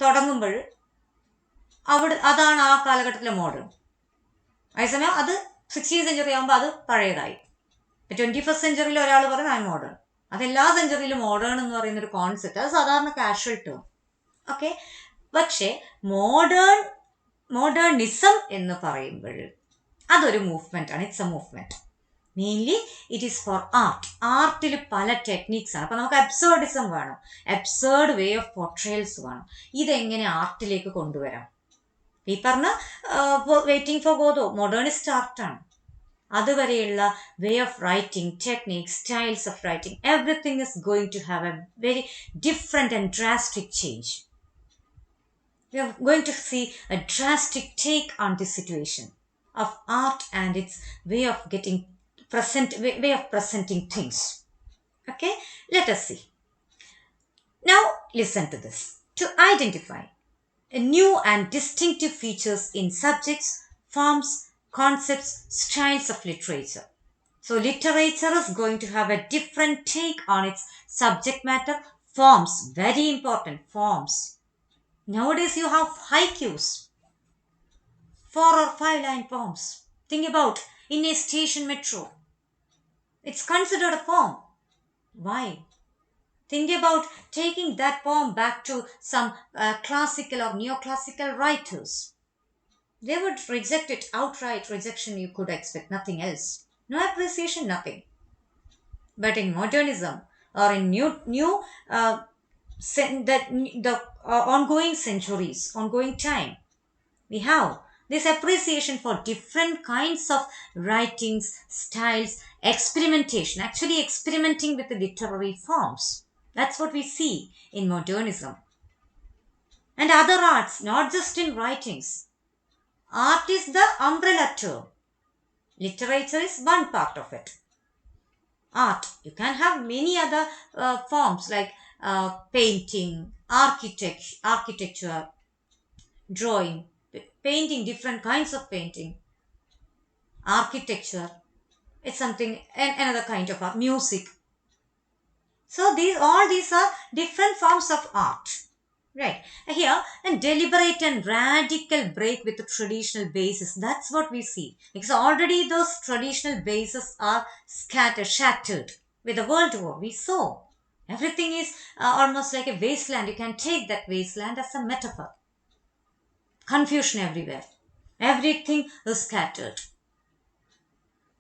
തുടങ്ങുമ്പോൾ അതാണ് ആ കാലഘട്ടത്തിലെ മോഡേൺ. അതേസമയം അത് 16th സെഞ്ചുറി ആകുമ്പോൾ അത് പഴയതായി. 21st സെഞ്ചുറിയിൽ ഒരാൾ പറയും ആ മോഡേൺ. അതെല്ലാ സെഞ്ചുറിയിലും മോഡേൺ എന്ന് പറയുന്ന ഒരു കോൺസെപ്റ്റ്, അത് സാധാരണ കാഷ്വൽ ടേം. ഓക്കെ, പക്ഷേ മോഡേണിസം എന്ന് പറയുമ്പോൾ അതൊരു മൂവ്മെന്റ് ആണ്. It's a movement. Mainly it is for art. ആർട്ടിൽ പല ടെക്നിക്സ് ആണ്. അപ്പം നമുക്ക് അബ്സേർഡിസം വേണം, അബ്സേർഡ് വേ ഓഫ് പോർട്രയൽസ് വേണം. ഇതെങ്ങനെ ആർട്ടിലേക്ക് കൊണ്ടുവരാം? ഈ പറഞ്ഞ വെയിറ്റിംഗ് ഫോർ ഗോദോ മോഡേണിസ്റ്റ് ആർട്ടാണ്. അതുവരെയുള്ള way of writing, techniques, styles of writing, everything is going to have a very different and drastic change. We are going to see a drastic take on this situation of art and its way of presenting things. Okay, let us see. Now listen to this. To identify new and distinctive features in subjects, forms, concepts, styles of literature. So literature is going to have a different take on its subject matter, forms, very important, forms. Nowadays you have haikus, 4 or 5 line poems. Think about in a station metro. It's considered a poem. Why? Think about taking that poem back to some classical or neoclassical writers. They would reject it, outright rejection you could expect, nothing else. No appreciation, nothing. But in modernism or in the ongoing centuries, ongoing time, we have this appreciation for different kinds of writings, styles, experimentation, actually experimenting with the literary forms. That's what we see in modernism. And other arts, not just in writings. Art is the umbrella term. Literature is one part of it. Art, you can have many other forms like painting, architecture, drawing, painting, different kinds of painting, architecture, it's something, another kind of art, music. So all these are different forms of art. Right. Here, a deliberate and radical break with the traditional basis. That's what we see. Because already those traditional bases are shattered. With the World War, we saw. Everything is almost like a wasteland. You can take that wasteland as a metaphor. Confusion everywhere. Everything is scattered.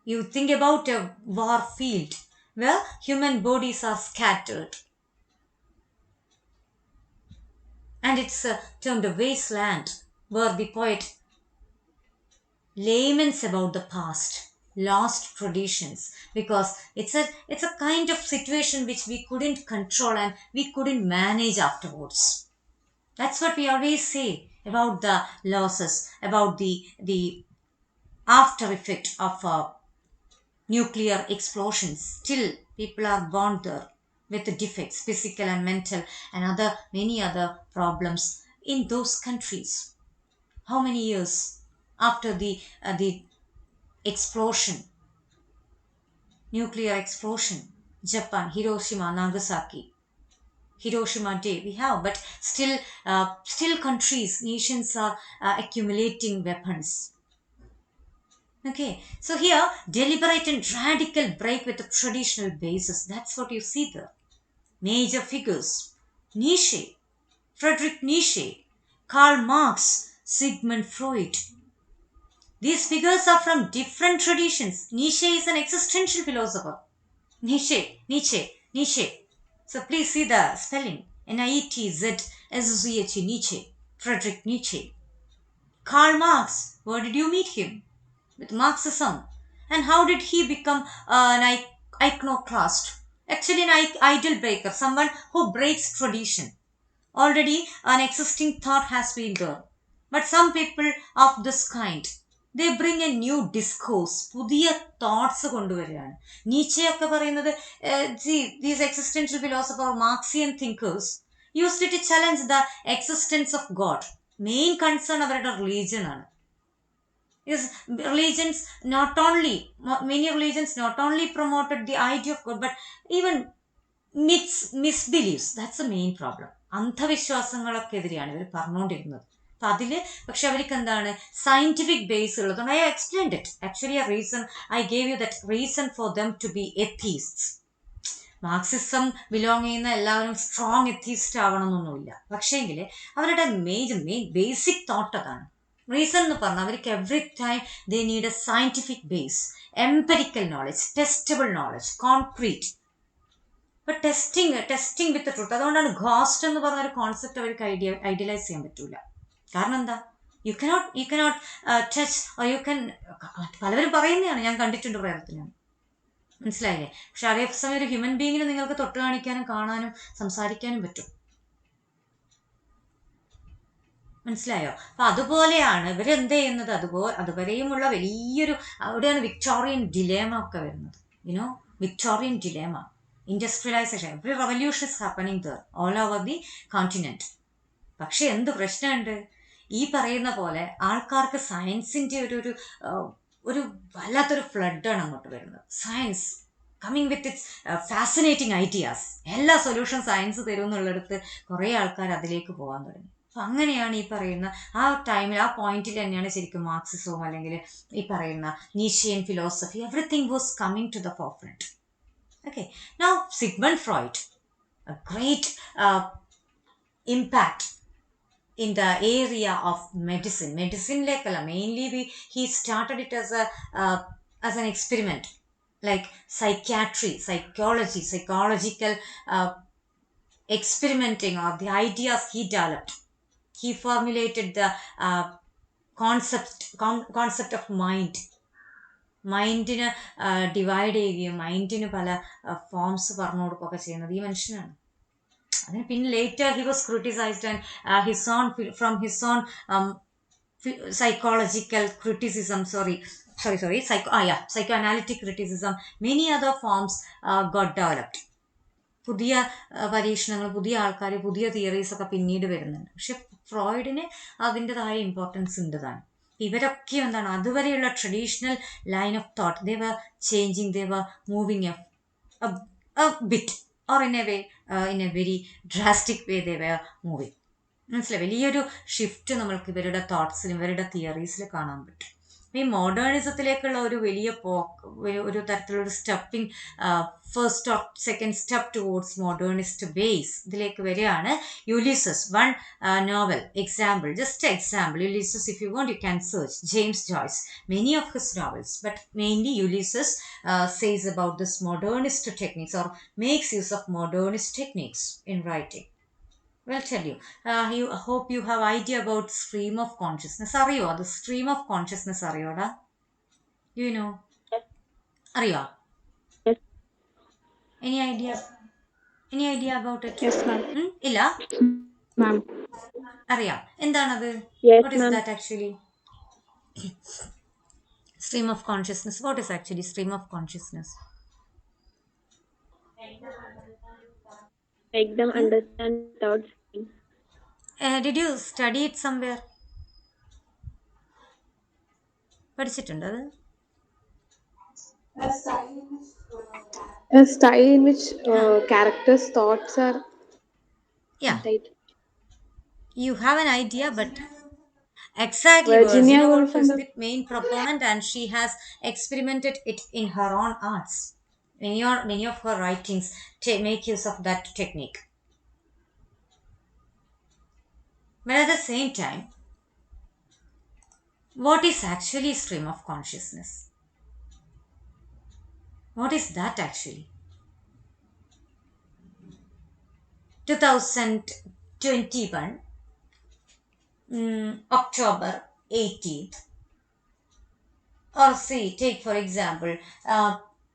You think about a war field where human bodies are scattered. And it's termed a wasteland, where the poet laments about the past, lost traditions, because it's a kind of situation which we couldn't control and we couldn't manage afterwards. That's what we always say about the losses, about the after effect of nuclear explosions. Still, people are born there with the defects, physical and mental, and many other problems in those countries. How many years after the explosion, nuclear explosion, Japan, Hiroshima, Nagasaki, Hiroshima Day we have, but still countries, nations are accumulating weapons. Okay, so here, deliberate and radical break with the traditional basis. That's what you see there. Major figures, Nietzsche, Friedrich Nietzsche, Karl Marx, Sigmund Freud. These figures are from different traditions. Nietzsche is an existential philosopher. Nietzsche. So please see the spelling. Nietzsche, Nietzsche, Friedrich Nietzsche. Karl Marx, where did you meet him? With Marxism. And how did he become an iconoclast? Actually, an idol breaker, someone who breaks tradition. Already an existing thought has been there. But some people of this kind, they bring a new discourse, പുതിയ thoughts കൊണ്ടുവരികയാണ്. നീച്ചയൊക്കെ പറയുന്നത് these existential philosophers, Marxian thinkers used to challenge the existence of God. Main concern അവരുടെ religion ആണ്. Is religions not only, many religions not only promoted the idea of God, but even misbeliefs. That's the main problem. അന്ധവിശ്വാസങ്ങളൊക്കെതിരെയാണ് ഇവർ പറഞ്ഞുകൊണ്ടിരുന്നത്. അപ്പം അതിൽ പക്ഷെ അവർക്ക് എന്താണ് സയന്റിഫിക് ബേസ് ഉള്ളതുകൊണ്ട് I explained it. Actually a reason I gave you that reason for them to be atheists. Marxism belong ചെയ്യുന്ന എല്ലാവരും സ്ട്രോങ് എത്തീസ്റ്റ് ആവണമെന്നൊന്നുമില്ല. പക്ഷേങ്കിൽ അവരുടെ മെയിൻ ബേസിക് തോട്ട് അതാണ്. റീസൺ എന്ന് പറഞ്ഞാൽ അവർക്ക് every time they need a scientific base, empirical knowledge, testable knowledge, concrete. ഇപ്പൊ ടെസ്റ്റിംഗ് വിത്ത് ട്രൂത്ത്. അതുകൊണ്ടാണ് ഗോസ്റ്റ് എന്ന് പറഞ്ഞ ഒരു കോൺസെപ്റ്റ് അവർക്ക് ഐഡിയലൈസ് ചെയ്യാൻ പറ്റൂല. കാരണം എന്താ, you cannot touch, you can, പലവരും പറയുന്നതാണ്, ഞാൻ കണ്ടിട്ടുണ്ട് പ്രയത്നം, മനസ്സിലായില്ലേ? പക്ഷെ അതേസമയം ഒരു ഹ്യൂമൻ ബീങ്ങിനെ നിങ്ങൾക്ക് തൊട്ട് കാണിക്കാനും കാണാനും സംസാരിക്കാനും പറ്റും. മനസ്സിലായോ? അപ്പൊ അതുപോലെയാണ് ഇവരെന്ത് ചെയ്യുന്നത്. അതുവരെയുമുള്ള വലിയൊരു, അവിടെയാണ് വിക്ടോറിയൻ ഡിലേമ ഒക്കെ വരുന്നത്. You know, Victorian dilemma, industrialization, every revolution is happening there all over the continent. പക്ഷെ എന്ത് പ്രശ്നമുണ്ട്, ഈ പറയുന്ന പോലെ ആൾക്കാർക്ക് സയൻസിന്റെ ഒരു വല്ലാത്തൊരു ഫ്ലഡാണ് അങ്ങോട്ട് വരുന്നത്. Science coming with its fascinating ideas. എല്ലാ സൊല്യൂഷൻ സയൻസ് തരും എന്നുള്ളിടത്ത് കുറേ ആൾക്കാർ അതിലേക്ക് പോകാൻ തുടങ്ങി. അപ്പം അങ്ങനെയാണ് ഈ പറയുന്ന ആ ടൈമിൽ, ആ പോയിന്റിൽ തന്നെയാണ് ശരിക്കും മാർക്സിസവും അല്ലെങ്കിൽ ഈ പറയുന്ന Nietzschean philosophy, everything was coming to the forefront. Okay, now Sigmund Freud, a great impact in the area of medicine. Medicine like mainly he started it as an experiment, like psychiatry, psychology, psychological experimenting, or the ideas he developed. He formulated the concept of mind. മൈൻഡിനെ divide ചെയ്യുകയും മൈൻഡിന് പല forms പറഞ്ഞു കൊടുക്കുകയൊക്കെ ചെയ്യുന്നത് ഈ മനുഷ്യനാണ്. അതിന് പിന്നെ later he was criticised and his own from his own psychological criticism, psychoanalytic criticism, many other forms got developed. പുതിയ പരീക്ഷണങ്ങൾ, പുതിയ ആൾക്കാർ, പുതിയ തിയറീസ് ഒക്കെ പിന്നീട് വരുന്നുണ്ട്. പക്ഷെ ഫ്രോയിഡിന് അതിൻ്റെതായ ഇമ്പോർട്ടൻസ് ഉണ്ട് താൻ. ഇവരൊക്കെ എന്താണ്, അതുവരെയുള്ള traditional line of thought they were changing, they were moving a bit or in a way, in a very drastic way they were moving. മനസ്സിലായി? വലിയൊരു ഷിഫ്റ്റ് നമ്മൾക്ക് ഇവരുടെ തോട്ട്സിലും ഇവരുടെ തിയറീസിൽ കാണാൻ പറ്റും. ഈ മോഡേണിസത്തിലേക്കുള്ള ഒരു വലിയ ഒരു തരത്തിലുള്ള stepping, first or second step towards modernist base ഇതിലേക്ക് വരികയാണ്. Ulysses, one novel example, just example, Ulysses, if you want you can search James Joyce, many of his novels, but mainly Ulysses says about this modernist techniques, or makes use of modernist techniques in writing. Well, tell you, you hope you have idea about stream of consciousness. അറിയോ അത്? Stream of consciousness അറിയോടാ? You know? അറിയോ? Yes, any idea about it? yes, ma'am. ഇല്ല, Ma'am. അറിയാം. എന്താണത്? Yes, what is ma'am. That actually? Stream of consciousness. What is actually stream of consciousness? Make them understand without saying. Did you study it somewhere? പഠിച്ചിട്ടുണ്ടോ അത്? A style in which characters' thoughts are Yeah, contained. you have an idea, but exactly, Virginia Virginia Woolf Woolf and is the the main proponent, and she has experimented it in her own arts. Many of her writings make use of that technique. But at the same time, what is actually stream of consciousness? What is that actually? 2021, October 18th, or see, take for example,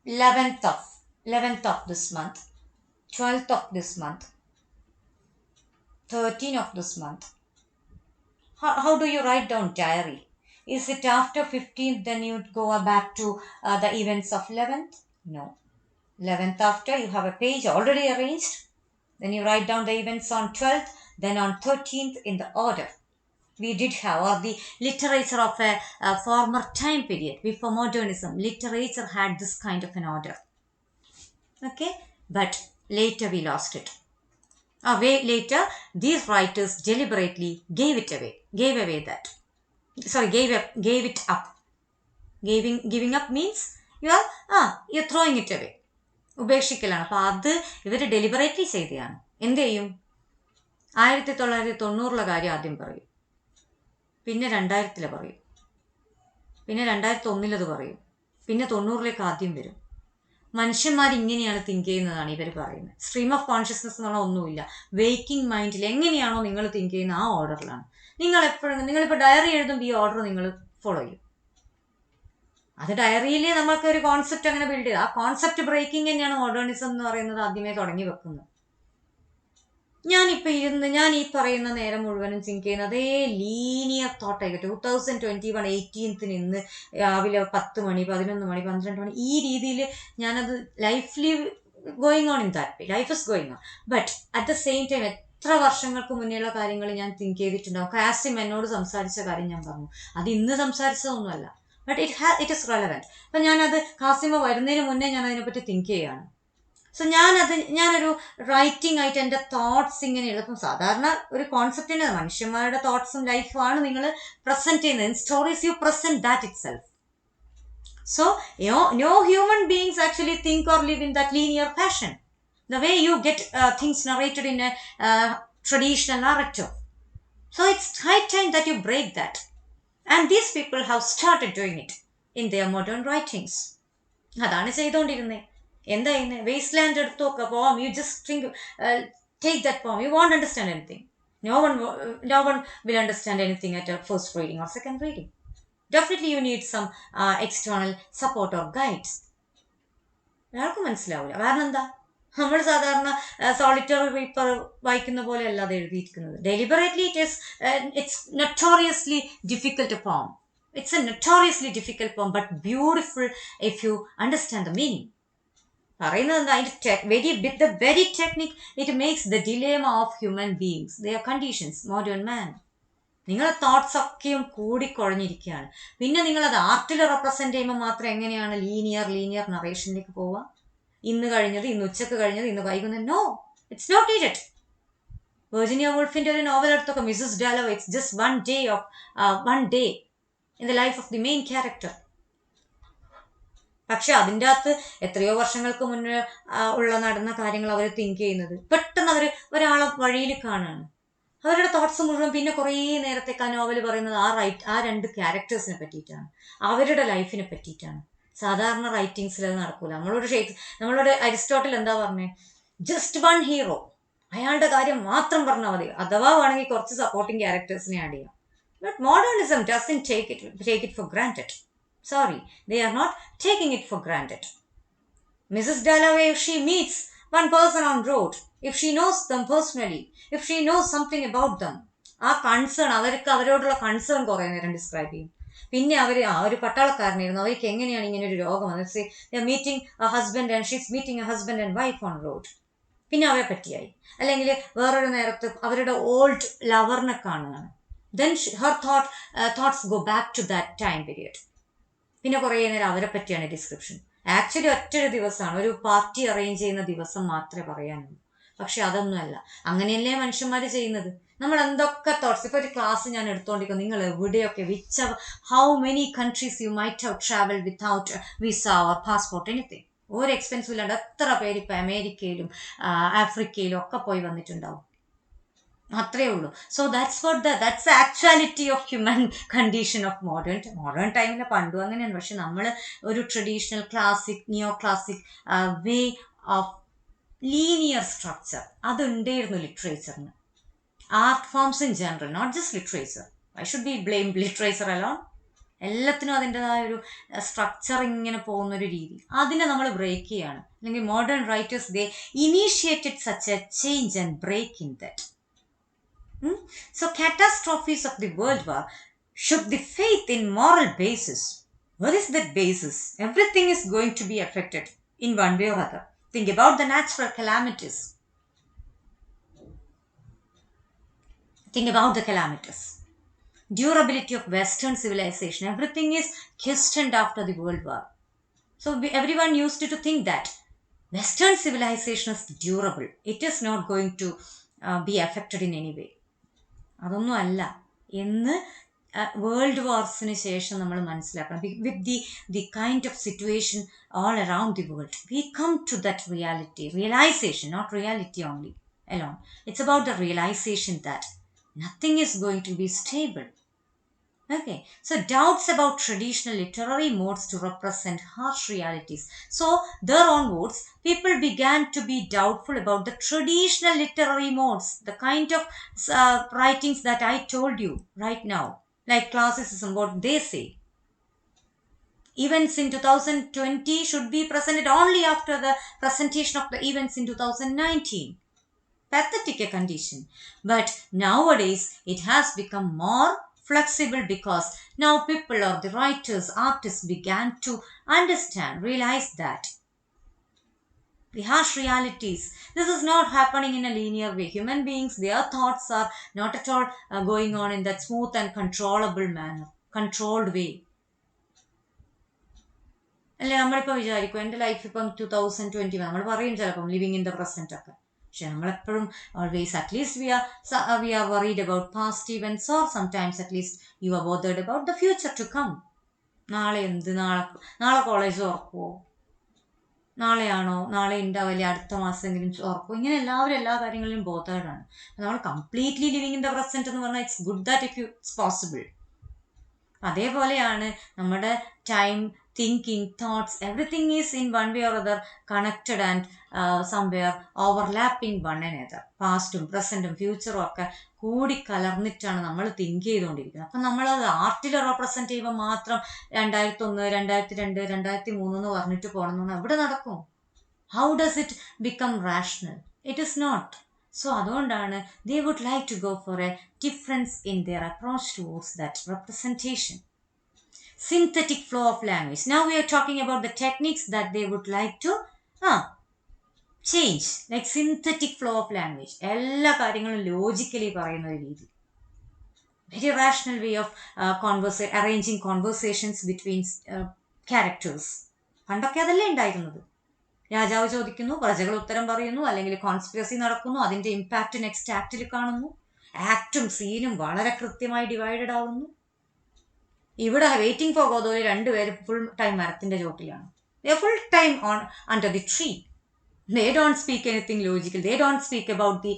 11th of this month, 12th of this month, 13th of this month. How do you write down diary? Is it after 15th, then you go back to the events of 11th? No. 11th after, you have a page already arranged. Then you write down the events on 12th, then on 13th in the order. We did have, or the literature of a former time period, before modernism, literature had this kind of an order. Okay? But later we lost it. Later, these writers deliberately gave away that. Sorry, gave it up. Giving up means you're throwing it away. ഉപേക്ഷിക്കലാണ്. അപ്പം അത് ഇവർ deliberately ചെയ്തതാണ്. എന്ത് ചെയ്യും? 1990 കാര്യം ആദ്യം പറയും, പിന്നെ 2000 പറയും, പിന്നെ 2001 പറയും, പിന്നെ 90 ആദ്യം വരും. മനുഷ്യന്മാർ ഇങ്ങനെയാണ് തിങ്ക് ചെയ്യുന്നതാണ് ഇവർ പറയുന്നത്. സ്ട്രീം ഓഫ് കോൺഷ്യസ്നസ് എന്നുള്ള ഒന്നുമില്ല. വെയ്ക്കിംഗ് മൈൻഡിൽ എങ്ങനെയാണോ നിങ്ങൾ തിങ്ക് ചെയ്യുന്ന ആ ഓർഡറിലാണ്. നിങ്ങളിപ്പോൾ ഡയറി എഴുതുമ്പോൾ ഈ ഓർഡർ നിങ്ങൾ ഫോളോ ചെയ്യും. അത് ഡയറിയിൽ നമ്മൾക്ക് ഒരു കോൺസെപ്റ്റ് അങ്ങനെ ബിൽഡ് ചെയ്ത് ആ കോൺസെപ്റ്റ് ബ്രേക്കിംഗ് തന്നെയാണ് മോഡേണിസം എന്ന് പറയുന്നത് ആദ്യമേ തുടങ്ങി വെക്കുന്നത്. ഞാൻ ഈ പറയുന്ന നേരം മുഴുവനും തിങ്ക് ചെയ്യുന്ന അതേ ലീനിയർ തോട്ടായിട്ട് 2021 18th ഇന്ന് രാവിലെ 10 മണി 11 മണി 12 മണി ഈ രീതിയിൽ ഞാനത് ലൈഫ്ലി going on in that way. Life is going on. But at the same time എത്ര വർഷങ്ങൾക്ക് മുന്നേയുള്ള കാര്യങ്ങൾ ഞാൻ തിങ്ക് ചെയ്തിട്ടുണ്ടാവും. കാസിം എന്നോട് സംസാരിച്ച കാര്യം ഞാൻ പറഞ്ഞു, അത് ഇന്ന് സംസാരിച്ചതൊന്നുമല്ല. But it is relevant. അപ്പം ഞാനത് കാസിമ വരുന്നതിന് മുന്നേ ഞാൻ അതിനെപ്പറ്റി തിങ്ക് ചെയ്യുകയാണ്. സോ ഞാനൊരു റൈറ്റിംഗ് ആയിട്ട് എൻ്റെ തോട്ട്സ് ഇങ്ങനെ എഴുതും. സാധാരണ ഒരു കോൺസെപ്റ്റിന് മനുഷ്യന്മാരുടെ തോട്ട്സും ലൈഫുമാണ് നിങ്ങൾ പ്രസന്റ് ചെയ്യുന്നത്. In stories U present that it self. So no human beings actually think or live in that linear fashion. The way you get things narrated in a traditional narrative. So it's high time that you break that. And these people have started doing it in their modern writings. അതാണ് ചെയ്തുകൊണ്ടിരുന്നത്. എന്താ ചെയ്യുന്നത്? Waste land എടുത്ത് നോക്കുക, പോവാം. You just think take that poem. You won't understand anything. No one will understand anything at a first reading or second reading. Definitely you need some external support or guides. ആർക്കും മനസ്സിലാവില്ല. കാരണം എന്താ? നമ്മൾ സാധാരണ solitary Reaper വായിക്കുന്ന പോലെ അല്ല അത് എഴുതിയിരിക്കുന്നത്. ഡെലിബറേറ്റ്ലി ഇറ്റ്സ് നൊട്ടോറിയസ്ലി ഡിഫിക്കൽട്ട് പോം. It's a notoriously difficult poem, but beautiful if you understand the meaning. പറയുന്നത് എന്താ? അതിൻ്റെ the very technique, it makes the dilemma of human beings, their conditions, modern man. നിങ്ങളെ തോട്ട്സ് ഒക്കെയും കൂടിക്കുഴഞ്ഞിരിക്കുകയാണ്. പിന്നെ നിങ്ങളത് ആർട്ടിൽ റെപ്രസെന്റ് ചെയ്യുമ്പോൾ മാത്രം എങ്ങനെയാണ് ലീനിയർ നറേഷനിലേക്ക് പോവുക? ഇന്ന് കഴിഞ്ഞത്, ഇന്ന് ഉച്ചക്ക് കഴിഞ്ഞത്, ഇന്ന് വൈകുന്നേരം. No, it's not needed. Virginia വൂൾഫിന്റെ ഒരു നോവൽ എടുത്തൊക്കെ Mrs Dalloway, it's just one day in the life of the main character. പക്ഷെ അതിൻ്റെ അകത്ത് എത്രയോ വർഷങ്ങൾക്ക് മുന്നേ നടന്ന കാര്യങ്ങൾ അവർ തിങ്ക് ചെയ്യുന്നത്. പെട്ടെന്ന് അവർ ഒരാളെ വഴിയിൽ കാണുകയാണ്. അവരുടെ തോട്ട്സ് മുഴുവൻ പിന്നെ കുറേ നേരത്തേക്ക് ആ നോവൽ പറയുന്നത് ആ രണ്ട് ക്യാരക്ടേഴ്സിനെ പറ്റിയിട്ടാണ്, അവരുടെ ലൈഫിനെ പറ്റിയിട്ടാണ്. സാധാരണ റൈറ്റിങ്സിൽ അത് നടക്കൂല. നമ്മളോട് അരിസ്റ്റോട്ടിൽ എന്താ പറഞ്ഞേ? ജസ്റ്റ് വൺ ഹീറോ, അയാളുടെ കാര്യം മാത്രം പറഞ്ഞാൽ മതി. അഥവാ വേണമെങ്കിൽ കുറച്ച് സപ്പോർട്ടിങ് ക്യാരക്ടേഴ്സിനെ ആഡ് ചെയ്യാം. But modernism doesn't take it for granted. Sorry, they are not taking it for granted. Mrs. Dalloway, if she meets one person on road, if she knows them personally, if she knows something about them, ആ concern, അവരോടുള്ള concern കുറേ നേരം describe ചെയ്യും. പിന്നെ ഒരു പട്ടാളക്കാരനായിരുന്നു, അവർക്ക് എങ്ങനെയാണ് ഇങ്ങനെ ഒരു രോഗം വന്നത്, meeting husband and she's meeting A husband and wife on road. പിന്നെ അവരെ പറ്റിയായി. അല്ലെങ്കിൽ വേറൊരു നേരത്ത് അവരുടെ ഓൾഡ് ലവറിനെ കാണുകയാണ്. Then her thoughts go back to that time period. പിന്നെ കുറേ നേരം അവരെ പറ്റിയാണ് ഡിസ്ക്രിപ്ഷൻ. ആക്ച്വലി ഒറ്റൊരു ദിവസമാണ്, ഒരു പാർട്ടി അറേഞ്ച് ചെയ്യുന്ന ദിവസം മാത്രമേ പറയാനുള്ളൂ. പക്ഷെ അതൊന്നുമല്ല. അങ്ങനെയല്ലേ മനുഷ്യന്മാർ ചെയ്യുന്നത്. നമ്മൾ എന്തൊക്കെ തോട്ട്സ്, ഇപ്പോൾ ഒരു ക്ലാസ് ഞാൻ എടുത്തുകൊണ്ടിരിക്കും, നിങ്ങൾ എവിടെയൊക്കെ how many countries you might have travel without visa or passport, anything. ഒരു എക്സ്പെൻസീവ് ഇല്ലാണ്ട് എത്ര പേര് ഇപ്പം അമേരിക്കയിലും ആഫ്രിക്കയിലും ഒക്കെ പോയി വന്നിട്ടുണ്ടാവും. അത്രേ ഉള്ളൂ. So that's actuality of human condition of modern ടൈമിൽ പണ്ടും അങ്ങനെയാണ്. പക്ഷെ നമ്മൾ ഒരു traditional classic neo classic way of linear structure അതുണ്ടായിരുന്നു ലിറ്ററേച്ചറിന്. Art forms in general, not just literature. I should be blame literature alone. എല്ലാത്തിനും അതിൻ്റെതായ ഒരു സ്ട്രക്ചർ ഇങ്ങനെ പോകുന്നൊരു രീതി, അതിനെ നമ്മൾ ബ്രേക്ക് ചെയ്യാണ്. അല്ലെങ്കിൽ modern writers they initiated such a change and break in that. So catastrophes of the world war shook the faith in moral basis. What is that basis? Everything is going to be affected in one way or other. Think about the natural calamities. Think about the calamities. Durability of Western civilization. Everything is questioned after the World War. So everyone used to think that Western civilization is durable. It is not going to be affected in any way. അതൊന്നും അല്ല എന്ന് world വാർസിന് ശേഷം നമ്മൾ മനസ്സിലാക്കണം. With the kind of situation all around the world we come to that realization, not reality only alone. It's about the realization that nothing is going to be stable. Okay, so doubts about traditional literary modes to represent harsh realities. So, there onwards, people began to be doubtful about the traditional literary modes, the kind of writings that I told you right now, like classicism, what they say. Events in 2020 should be presented only after the presentation of the events in 2019. Pathetic a condition. But nowadays, it has become more flexible because now people or the writers, artists began to understand, realize that the harsh realities, this is not happening in a linear way. Human beings, their thoughts are not at all going on in that smooth and controllable manner, controlled way. അല്ലെ, നമ്മളിപ്പോൾ വിചാരിക്കും എൻ്റെ life ഇപ്പം 2020 നമ്മൾ പറയും ചിലപ്പം living in the present ഒക്കെ. പക്ഷെ നമ്മളെപ്പോഴും always at least we are worried about past events, or sometimes at least you are bothered about the future to come. നാളെ എന്ത്, നാളെ കോളേജ് തുറക്കുമോ, നാളെ ഉണ്ടാവില്ല, അടുത്ത മാസമെങ്കിലും തുറക്കുമോ, ഇങ്ങനെ എല്ലാവരും എല്ലാ കാര്യങ്ങളിലും ബോതേർഡാണ്. നമ്മൾ completely living in the present എന്ന് പറഞ്ഞാൽ it's good that it's possible. അതേപോലെയാണ് നമ്മുടെ time, thinking, thoughts, everything is in one way or other connected and somewhere overlapping one another. പാസ്റ്റും പ്രസൻറ്റും ഫ്യൂച്ചറും ഒക്കെ കൂടി കലർന്നിട്ടാണ് നമ്മൾ തിങ്ക് ചെയ്തുകൊണ്ടിരിക്കുന്നത്. അപ്പം നമ്മളത് ആർട്ടിൽ റെപ്രസെൻറ്റ് ചെയ്യുമ്പോൾ മാത്രം 2001, 2002, 2003 എന്ന് പറഞ്ഞിട്ട് പോകണമെന്ന് എവിടെ നടക്കും? How does it become rational? It is not. So അതുകൊണ്ടാണ് they would like to go for a difference in their approach towards that representation. Synthetic flow of language. Now we are talking about the techniques that they would like to change, like synthetic flow of language. എല്ലാ കാര്യങ്ങളും logically പറയുന്ന ഒരു രീതി, very rational way of arranging conversations between characters. പണ്ടൊക്കെ അതല്ലേ ഉണ്ടായിരുന്നത്. രാജാവ് ചോദിക്കുന്നു, പ്രജകൾ ഉത്തരം പറയുന്നു, അല്ലെങ്കിൽ കോൺസ്പിറസി നടക്കുന്നു, അതിൻ്റെ ഇമ്പാക്റ്റ് നെക്സ്റ്റ് ആക്റ്റിൽ കാണുന്നു, ആക്റ്റും സീനും വളരെ കൃത്യമായി ഡിവൈഡഡ് ആവുന്നു. ഇവിടെ വെയിറ്റിംഗ് ഫോർ ഗോദോയിൽ രണ്ടുപേരും ഫുൾ ടൈം മരത്തിന്റെ ചോട്ടിലാണ്. They full time on under the tree. They don't speak anything logical. They don't speak about the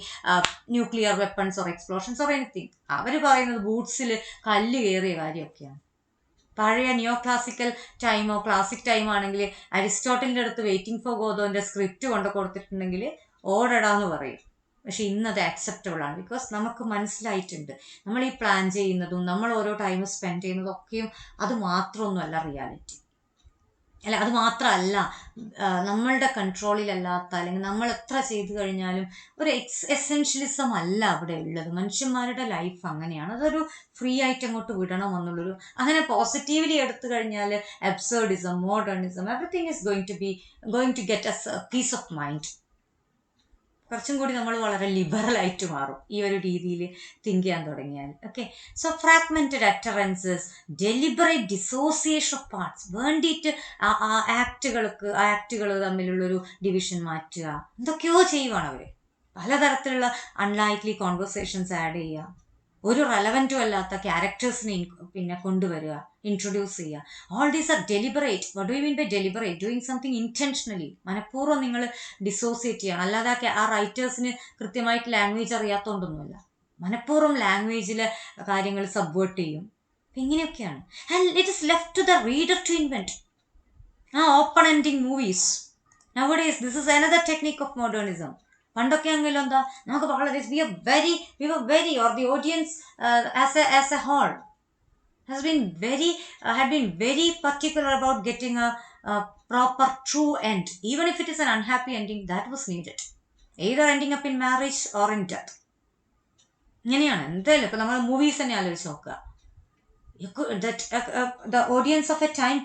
nuclear weapons or explosions or anything. അവർ പറയുന്നത് ബൂട്ട്സിൽ കല്ല് കയറിയ കാര്യമൊക്കെയാണ്. പഴയ നിയോ ക്ലാസിക്കൽ ടൈമോ ക്ലാസിക് ടൈം ആണെങ്കിൽ അരിസ്റ്റോട്ടലിൻ്റെ അടുത്ത് വെയിറ്റിംഗ് ഫോർ ഗോദോന്റെ സ്ക്രിപ്റ്റ് കൊണ്ട് കൊടുത്തിട്ടുണ്ടെങ്കിൽ ഓടടാന്ന് പറയും. പക്ഷെ ഇന്നത് ആക്സെപ്റ്റബിൾ ആണ്, ബിക്കോസ് നമുക്ക് മനസ്സിലായിട്ടുണ്ട് നമ്മൾ ഈ പ്ലാൻ ചെയ്യുന്നതും നമ്മൾ ഓരോ ടൈം സ്പെൻഡ് ചെയ്യുന്നതും ഒക്കെയും അത് മാത്രമൊന്നുമല്ല റിയാലിറ്റി. അല്ല, അത് മാത്രമല്ല നമ്മളുടെ കൺട്രോളിലല്ലാത്ത, അല്ലെങ്കിൽ നമ്മൾ എത്ര ചെയ്തു കഴിഞ്ഞാലും ഒരു എസെൻഷ്യലിസം അല്ല അവിടെ ഉള്ളത്. മനുഷ്യന്മാരുടെ ലൈഫ് അങ്ങനെയാണ്, അതൊരു ഫ്രീ ആയിട്ട് അങ്ങോട്ട് വിടണം എന്നുള്ളൊരു, അങ്ങനെ പോസിറ്റീവ്ലി എടുത്തു കഴിഞ്ഞാൽ absurdism, modernism, everything is going to get a peace of mind. കുറച്ചും കൂടി നമ്മൾ വളരെ ലിബറലായിട്ട് മാറും ഈ ഒരു രീതിയിൽ തിങ്ക് ചെയ്യാൻ തുടങ്ങിയാൽ. Okay, so fragmented utterances, deliberate dissociation of parts, വേണ്ടിയിട്ട് ആക്റ്റുകൾ തമ്മിലുള്ളൊരു ഡിവിഷൻ മാറ്റുക, എന്തൊക്കെയോ ചെയ്യുവാണ് അവർ. പലതരത്തിലുള്ള അൺലൈക്ലി കോൺവെർസേഷൻസ് ആഡ് ചെയ്യുക, ഒരു റെലവൻറ്റും അല്ലാത്ത ക്യാരക്ടേഴ്സിനെ പിന്നെ കൊണ്ടുവരിക, ഇൻട്രൊഡ്യൂസ് ചെയ്യുക. All these are deliberate. What do you mean by deliberate? Doing something intentionally, മനഃപൂർവ്വം നിങ്ങൾ ഡിസോസിയേറ്റ് ചെയ്യണം. അല്ലാതെ ആ റൈറ്റേഴ്സിന് കൃത്യമായിട്ട് ലാംഗ്വേജ് അറിയാത്തതുകൊണ്ടൊന്നുമല്ല. മനഃപൂർവ്വം ലാംഗ്വേജിലെ കാര്യങ്ങൾ സബ്വേർട്ട് ചെയ്യും. ഇങ്ങനെയൊക്കെയാണ്. And it is left to the reader to invent. Open ending movies nowadays, this is another technique of modernism. പണ്ടൊക്കെ ആണെങ്കിലും എന്താ, നമുക്ക് വളരെ we were very or the audience as a whole had been very particular about getting a proper true end. Even if it is an unhappy ending, that was needed. Either ending up in marriage or in death. ഇങ്ങനെയാണ് എന്തായാലും. ഇപ്പൊ നമ്മൾ movies തന്നെ ആലോചിച്ച് നോക്കുക. The audience of a time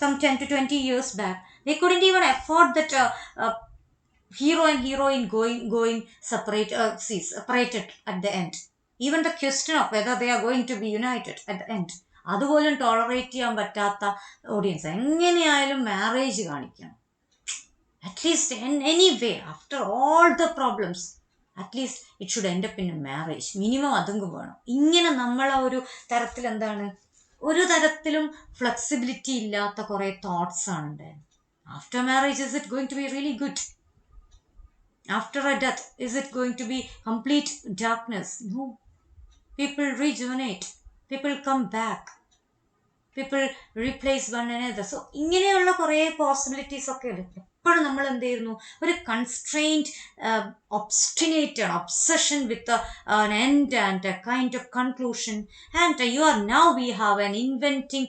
some 10 to 20 years back, they couldn't even afford that hero and heroine going separated at the end. Even the question of whether they are going to be united at the end, അതുപോലും tolerate ചെയ്യാൻ പറ്റാത്ത audience. എങ്ങനെയായാലും marriage കാണിക്കണം. At least any way, after all the problems, at least it should end up in A marriage. Minimum അതും വേണം. ഇങ്ങനെ നമ്മളെ ഒരു തരത്തിൽ എന്താണ്, ഒരു തരത്തിലും ഫ്ലെക്സിബിലിറ്റി ഇല്ലാത്ത കുറേ തോട്ട്സ് ആണ് ഉണ്ടായത്. After marriage is it going to be really good? After a death, is it going to be complete darkness? No. People rejuvenate. People come back. People replace one another. So ഇങ്ങനെയുള്ള കുറേ possibilities ഒക്കെ ഉണ്ട്. എപ്പോഴും നമ്മൾ എന്ത് ചെയ്യുന്നു, ഒരു constrained obstinated obsession with an end and a kind of conclusion. And now we have an inventing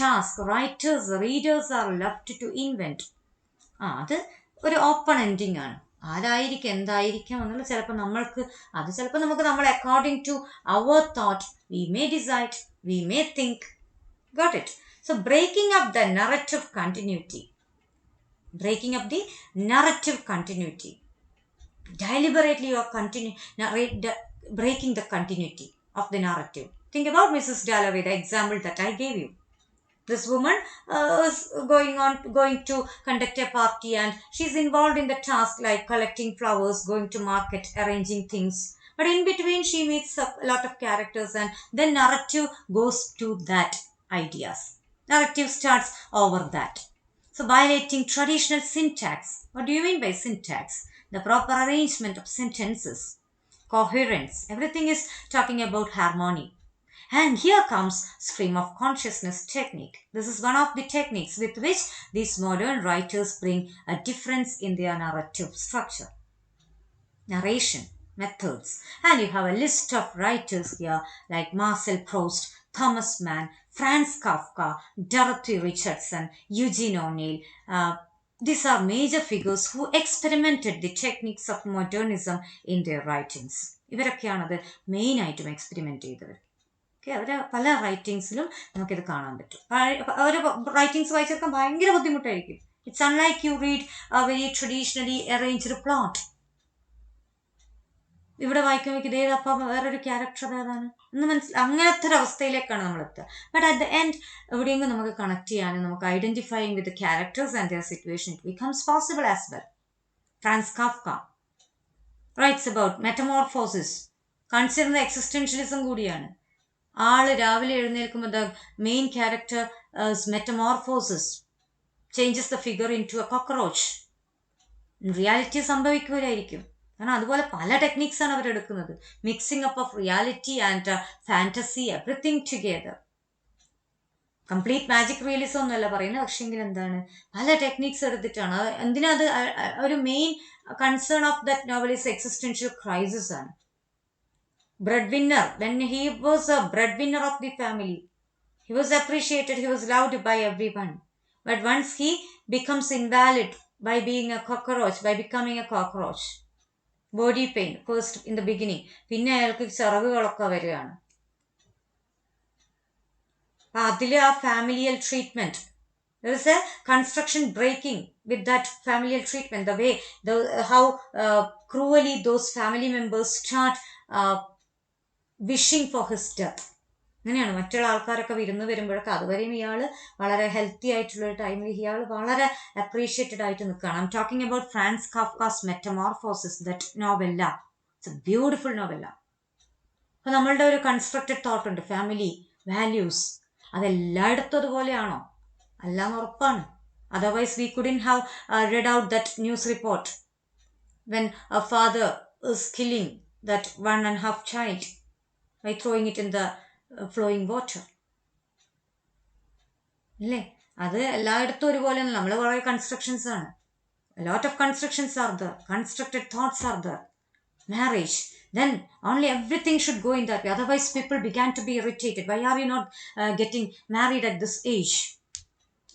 task. Writers, readers are left to invent. അത് ഒരു ഓപ്പൺ എൻഡിങ് ആണ്. ആരായിരിക്കും എന്തായിരിക്കും എന്നുള്ള ചിലപ്പോൾ നമുക്ക് നമ്മൾ according to our thought we may decide, we may think. Got it? So breaking up the narrative continuity. Deliberately you are breaking the continuity of the narrative. Think about Mrs. Dalloway, the example that I gave you. This woman is going to conduct a party, and she's involved in the task like collecting flowers, going to market, arranging things. But in between she meets a lot of characters, and then narrative goes to that ideas. Narrative starts over that. So violating traditional syntax. What do you mean by syntax? The proper arrangement of sentences, coherence. Everything is talking about harmony. And here comes stream of consciousness technique. This is one of the techniques with which these modern writers bring a difference in their narrative structure. Narration methods. And you have a list of writers here like Marcel Proust, Thomas Mann, Franz Kafka, Dorothy Richardson, Eugene O'Neill. These are major figures who experimented the techniques of modernism in their writings. ഇവരൊക്കെയാണത് മെയിനായിട്ടും experiment ചെയ്തവർ. അവരെ പല റൈറ്റിങ്സിലും നമുക്കിത് കാണാൻ പറ്റും. അവർ writings വായിച്ചെടുക്കാൻ ഭയങ്കര ബുദ്ധിമുട്ടായിരിക്കും. It's unlike you read A very traditionally arranged plot. ഇവിടെ വായിക്കുമ്പോൾ ഇതേതപ്പം വേറൊരു ക്യാരക്ടർ ഏതാണ് എന്ന് അങ്ങനത്തെ ഒരു അവസ്ഥയിലേക്കാണ് നമ്മൾ എത്തുക. ബട്ട് അറ്റ് ദ എൻഡ് എവിടെയെങ്കിലും നമുക്ക് കണക്ട് ചെയ്യാനും നമുക്ക് identifying with characters and their situation it becomes possible as well. Franz Kafka writes about Metamorphosis. Consider existentialism കൂടിയാണ്. ആള് രാവിലെ എഴുന്നേൽക്കുമ്പോൾ the main character Metamorphosis changes the figure into a cockroach. Reality സംഭവിക്കുകയായിരിക്കും. കാരണം അതുപോലെ പല ടെക്നിക്സാണ് അവരെടുക്കുന്നത്. Mixing up of reality and fantasy, everything together. Complete magic realism ഒന്നുമല്ല പറയുന്നത്, പക്ഷെങ്കിൽ എന്താണ് പല ടെക്നിക്സ് എടുത്തിട്ടാണ്. എന്തിനത് ഒരു main concern of that novel is existential crisis ആണ്. Breadwinner, when he was a breadwinner of the family, he was appreciated, he was loved by everyone. But once he becomes invalid by being a cockroach, by becoming a cockroach, body pain first in the beginning, പിന്നെ അയാൾക്ക് ചിറകുകളൊക്കെ വരികയാണ്. അതിൽ ആ familial treatment, there is a construction breaking with that familial treatment, the way how cruelly those family members start wishing for his death. അങ്ങനെയാണ് മറ്റുള്ള ആൾക്കാരൊക്കെ വിരുന്ന് വരുമ്പോഴൊക്കെ അതുവരെയും ഇയാൾ വളരെ ഹെൽത്തി ആയിട്ടുള്ളൊരു ടൈമിൽ ഇയാൾ വളരെ അപ്രീഷിയേറ്റഡ് ആയിട്ട് നിൽക്കുകയാണ്. I'm talking about Franz Kafka's Metamorphosis, that novella. It's a beautiful novella. അപ്പോൾ നമ്മളുടെ ഒരു കൺസ്ട്രക്റ്റഡ് തോട്ട് ഉണ്ട്, ഫാമിലി വാല്യൂസ്, അതെല്ലായിടത്തും അതുപോലെയാണോ? അല്ലാന്ന് ഉറപ്പാണ്. Otherwise we couldn't have read out that news report when a father is killing that 1.5 child by throwing it in the flowing water. അല്ലേ? അത് എല്ലായിടത്തും ഒരുപോലെ നമ്മൾ കുറേ കൺസ്ട്രക്ഷൻസ് ആണ്. A lot of constructions are there. Constructed thoughts are there. Marriage. Then only everything should go in that way. Otherwise, people began to be irritated. Why are you not getting married at this age?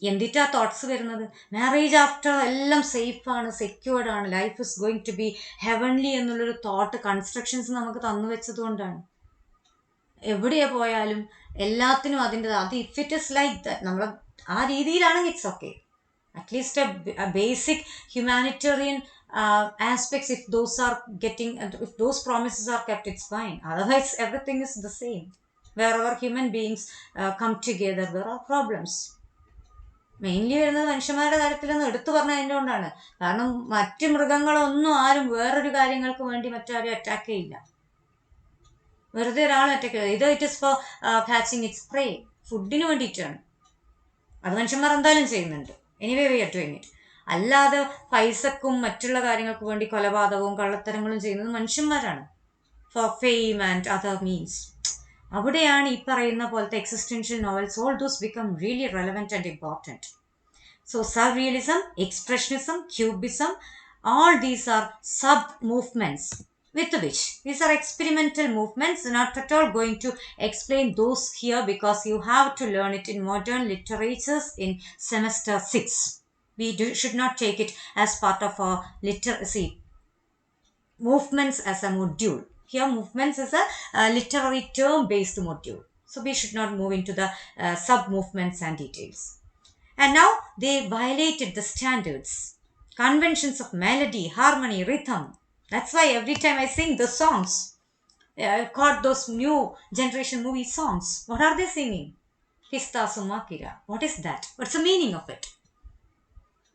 എന്തിട്ടാ thoughts വരുന്നത്? Marriage after എല്ലാം സേഫാണ്, secured ആണ്, life is going to be heavenly എന്നുള്ളൊരു thought constructions നമുക്ക് തന്നു വെച്ചത് കൊണ്ടാണ്. എവിടെയാ പോയാലും എല്ലാത്തിനും അതിൻ്റെ അത് if it is like that നമ്മൾ ആ രീതിയിലാണെങ്കിൽ it's okay. At least a basic humanitarian aspects, if those are getting, if those promises are kept, it's fine. Otherwise everything is the same. Wherever human beings come together, there are problems. Mainly വരുന്നത് മനുഷ്യന്മാരുടെ കാര്യത്തിലൊന്നും എടുത്തു പറഞ്ഞതിൻ്റെ കൊണ്ടാണ്. കാരണം മറ്റ് മൃഗങ്ങളൊന്നും ആരും വേറൊരു കാര്യങ്ങൾക്ക് വേണ്ടി മറ്റാരും അറ്റാക്ക് ചെയ്യില്ല. വെറുതെ ഒരാൾ അറ്റാക്ക് ചെയ്ത് ഇത് it is for catching it's prey, ഫുഡിന് വേണ്ടിയിട്ടാണ്. അത് മനുഷ്യന്മാർ എന്തായാലും ചെയ്യുന്നുണ്ട്. Anyway we are doing it. അല്ലാതെ പൈസക്കും മറ്റുള്ള കാര്യങ്ങൾക്ക് വേണ്ടി കൊലപാതകവും കള്ളത്തരങ്ങളും ചെയ്യുന്നത് മനുഷ്യന്മാരാണ്. For fame and other means. അവിടെയാണ് ഈ പറയുന്ന പോലത്തെ existential novels all those become really relevant and important. So surrealism, expressionism, cubism, all these are sub-movements with which these are experimental movements, not at all going to explain those here because you have to learn it in modern literatures in semester 6. Should not take it as part of our literacy movements as a module. Here movements is a literary term based module, so we should not move into the sub-movements and details. And now they violated the standards, conventions of melody, harmony, rhythm. That's why every time I sing the songs, I've caught those new generation movie songs. What are they singing? Pista Sumakira. What is that? What's the meaning of it?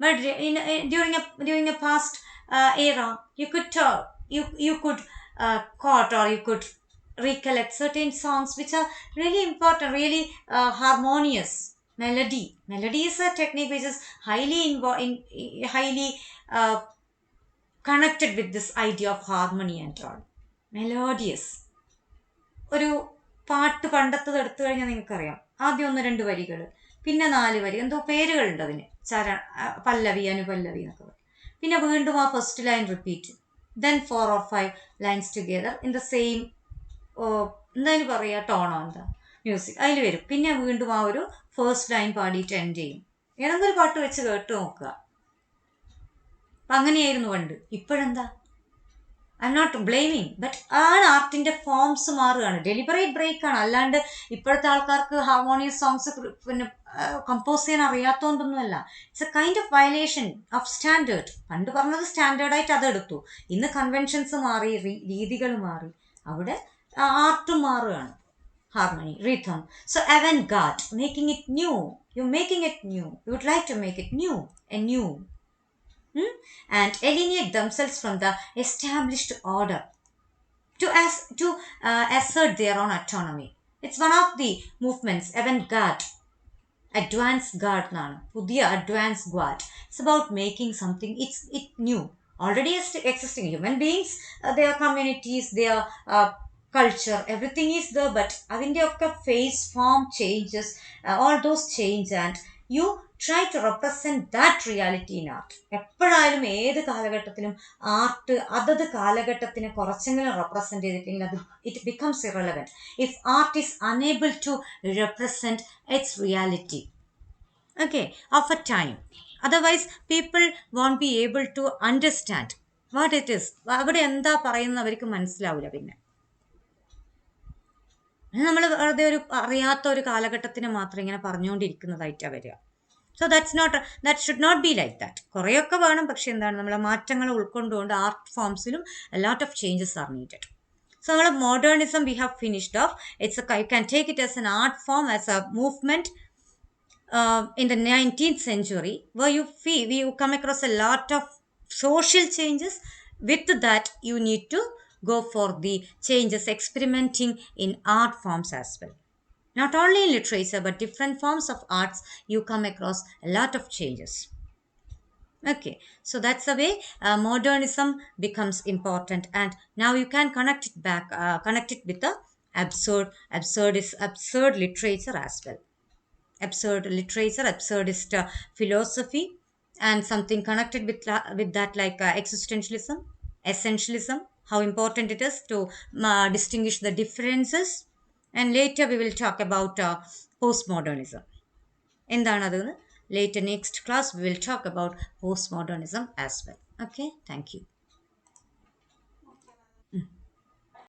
But during a past era, you could quote or you could recollect certain songs which are really important, really harmonious. Melody is a technique which is highly connected with this idea of harmony and all. Melodious. ഒരു പാട്ട് പണ്ടത്തത് എടുത്തു കഴിഞ്ഞാൽ നിങ്ങൾക്കറിയാം, ആദ്യം 1-2 വരികൾ, പിന്നെ 4 വരി, എന്തോ പേരുകളുണ്ട് അതിന്, പല്ലവി, അനുപല്ലവി എന്നൊക്കെ പറയും. പിന്നെ വീണ്ടും ആ first line repeat, then 4 or 5 lines together in the same എന്തായാലും പറയുക ടോണോ എന്താ മ്യൂസിക് അതിൽ വരും. പിന്നെ വീണ്ടും ആ ഒരു ഫസ്റ്റ് ലൈൻ പാടിയിട്ട് എൻഡ് ചെയ്യും. ഏതെങ്കിലും ഒരു പാട്ട് വെച്ച് കേട്ട് നോക്കുക. അപ്പം അങ്ങനെയായിരുന്നു പണ്ട്. ഇപ്പോഴെന്താ? I am not blaming, but ആണ് ആർട്ടിൻ്റെ ഫോംസ് മാറുകയാണ്. ഡെലിബറേറ്റ് ബ്രേക്കാണ്. അല്ലാണ്ട് ഇപ്പോഴത്തെ ആൾക്കാർക്ക് ഹാർമോണിയസ് സോങ്സ് പിന്നെ കമ്പോസ് ചെയ്യാൻ അറിയാത്തതുകൊണ്ടൊന്നുമല്ല. It's a kind of violation of standard. പണ്ട് പറഞ്ഞത് സ്റ്റാൻഡേർഡായിട്ട് അതെടുത്തു. ഇന്ന് കൺവെൻഷൻസ് മാറി, രീതികൾ മാറി, അവിടെ ആർട്ടും മാറുകയാണ്. Harmony, rhythm. So avant-garde, making it new. You're making it new. You would like to make it new and new. And alienate themselves from the established order to assert their own autonomy. It's one of the movements, avant-garde. Advanced guard എന്നാണ്, പുതിയ advanced guard. It's about making something, it new. Already existing human beings, their communities, their culture, everything is there, but അതിൻ്റെ ഒക്കെ face, form changes, all those change, and you try to represent that reality in art. എപ്പോഴായാലും ഏത് കാലഘട്ടത്തിലും art അതത് കാലഘട്ടത്തിനെ കുറച്ചെങ്കിലും represent ചെയ്തിട്ടില്ലെങ്കിൽ അത് it becomes irrelevant if art is unable to represent its reality, okay, of a time. Otherwise people won't be able to understand what it is. അവിടെ എന്താ പറയുന്നത് അവർക്ക് മനസ്സിലാവില്ല. പിന്നെ നമ്മൾ വെറുതെ ഒരു അറിയാത്ത ഒരു കാലഘട്ടത്തിന് മാത്രം ഇങ്ങനെ പറഞ്ഞുകൊണ്ടിരിക്കുന്നതായിട്ടാണ് വരിക. So that should not be like that. കുറേയൊക്കെ വേണം, പക്ഷെ എന്താണ് നമ്മളെ മാറ്റങ്ങൾ ഉൾക്കൊണ്ടുകൊണ്ട് ആർട്ട് ഫോംസിലും a lot of changes are needed. So നമ്മൾ modernism we have finished off. It's you can take it as an art form, as a movement in the 19th century, where you come across a lot of social changes. With that you need to go for the changes, experimenting in art forms as well. Not only in literature, but different forms of arts, you come across a lot of changes. Okay, so that's the way modernism becomes important, and now you can connect it back, connect it with the absurd literature as well. Absurd literature, absurdist philosophy, and something connected with with that, like existentialism, essentialism. How important it is to distinguish the differences, and later we will talk about postmodernism. എന്താണ് later next class we will talk about postmodernism as well. Okay, thank you.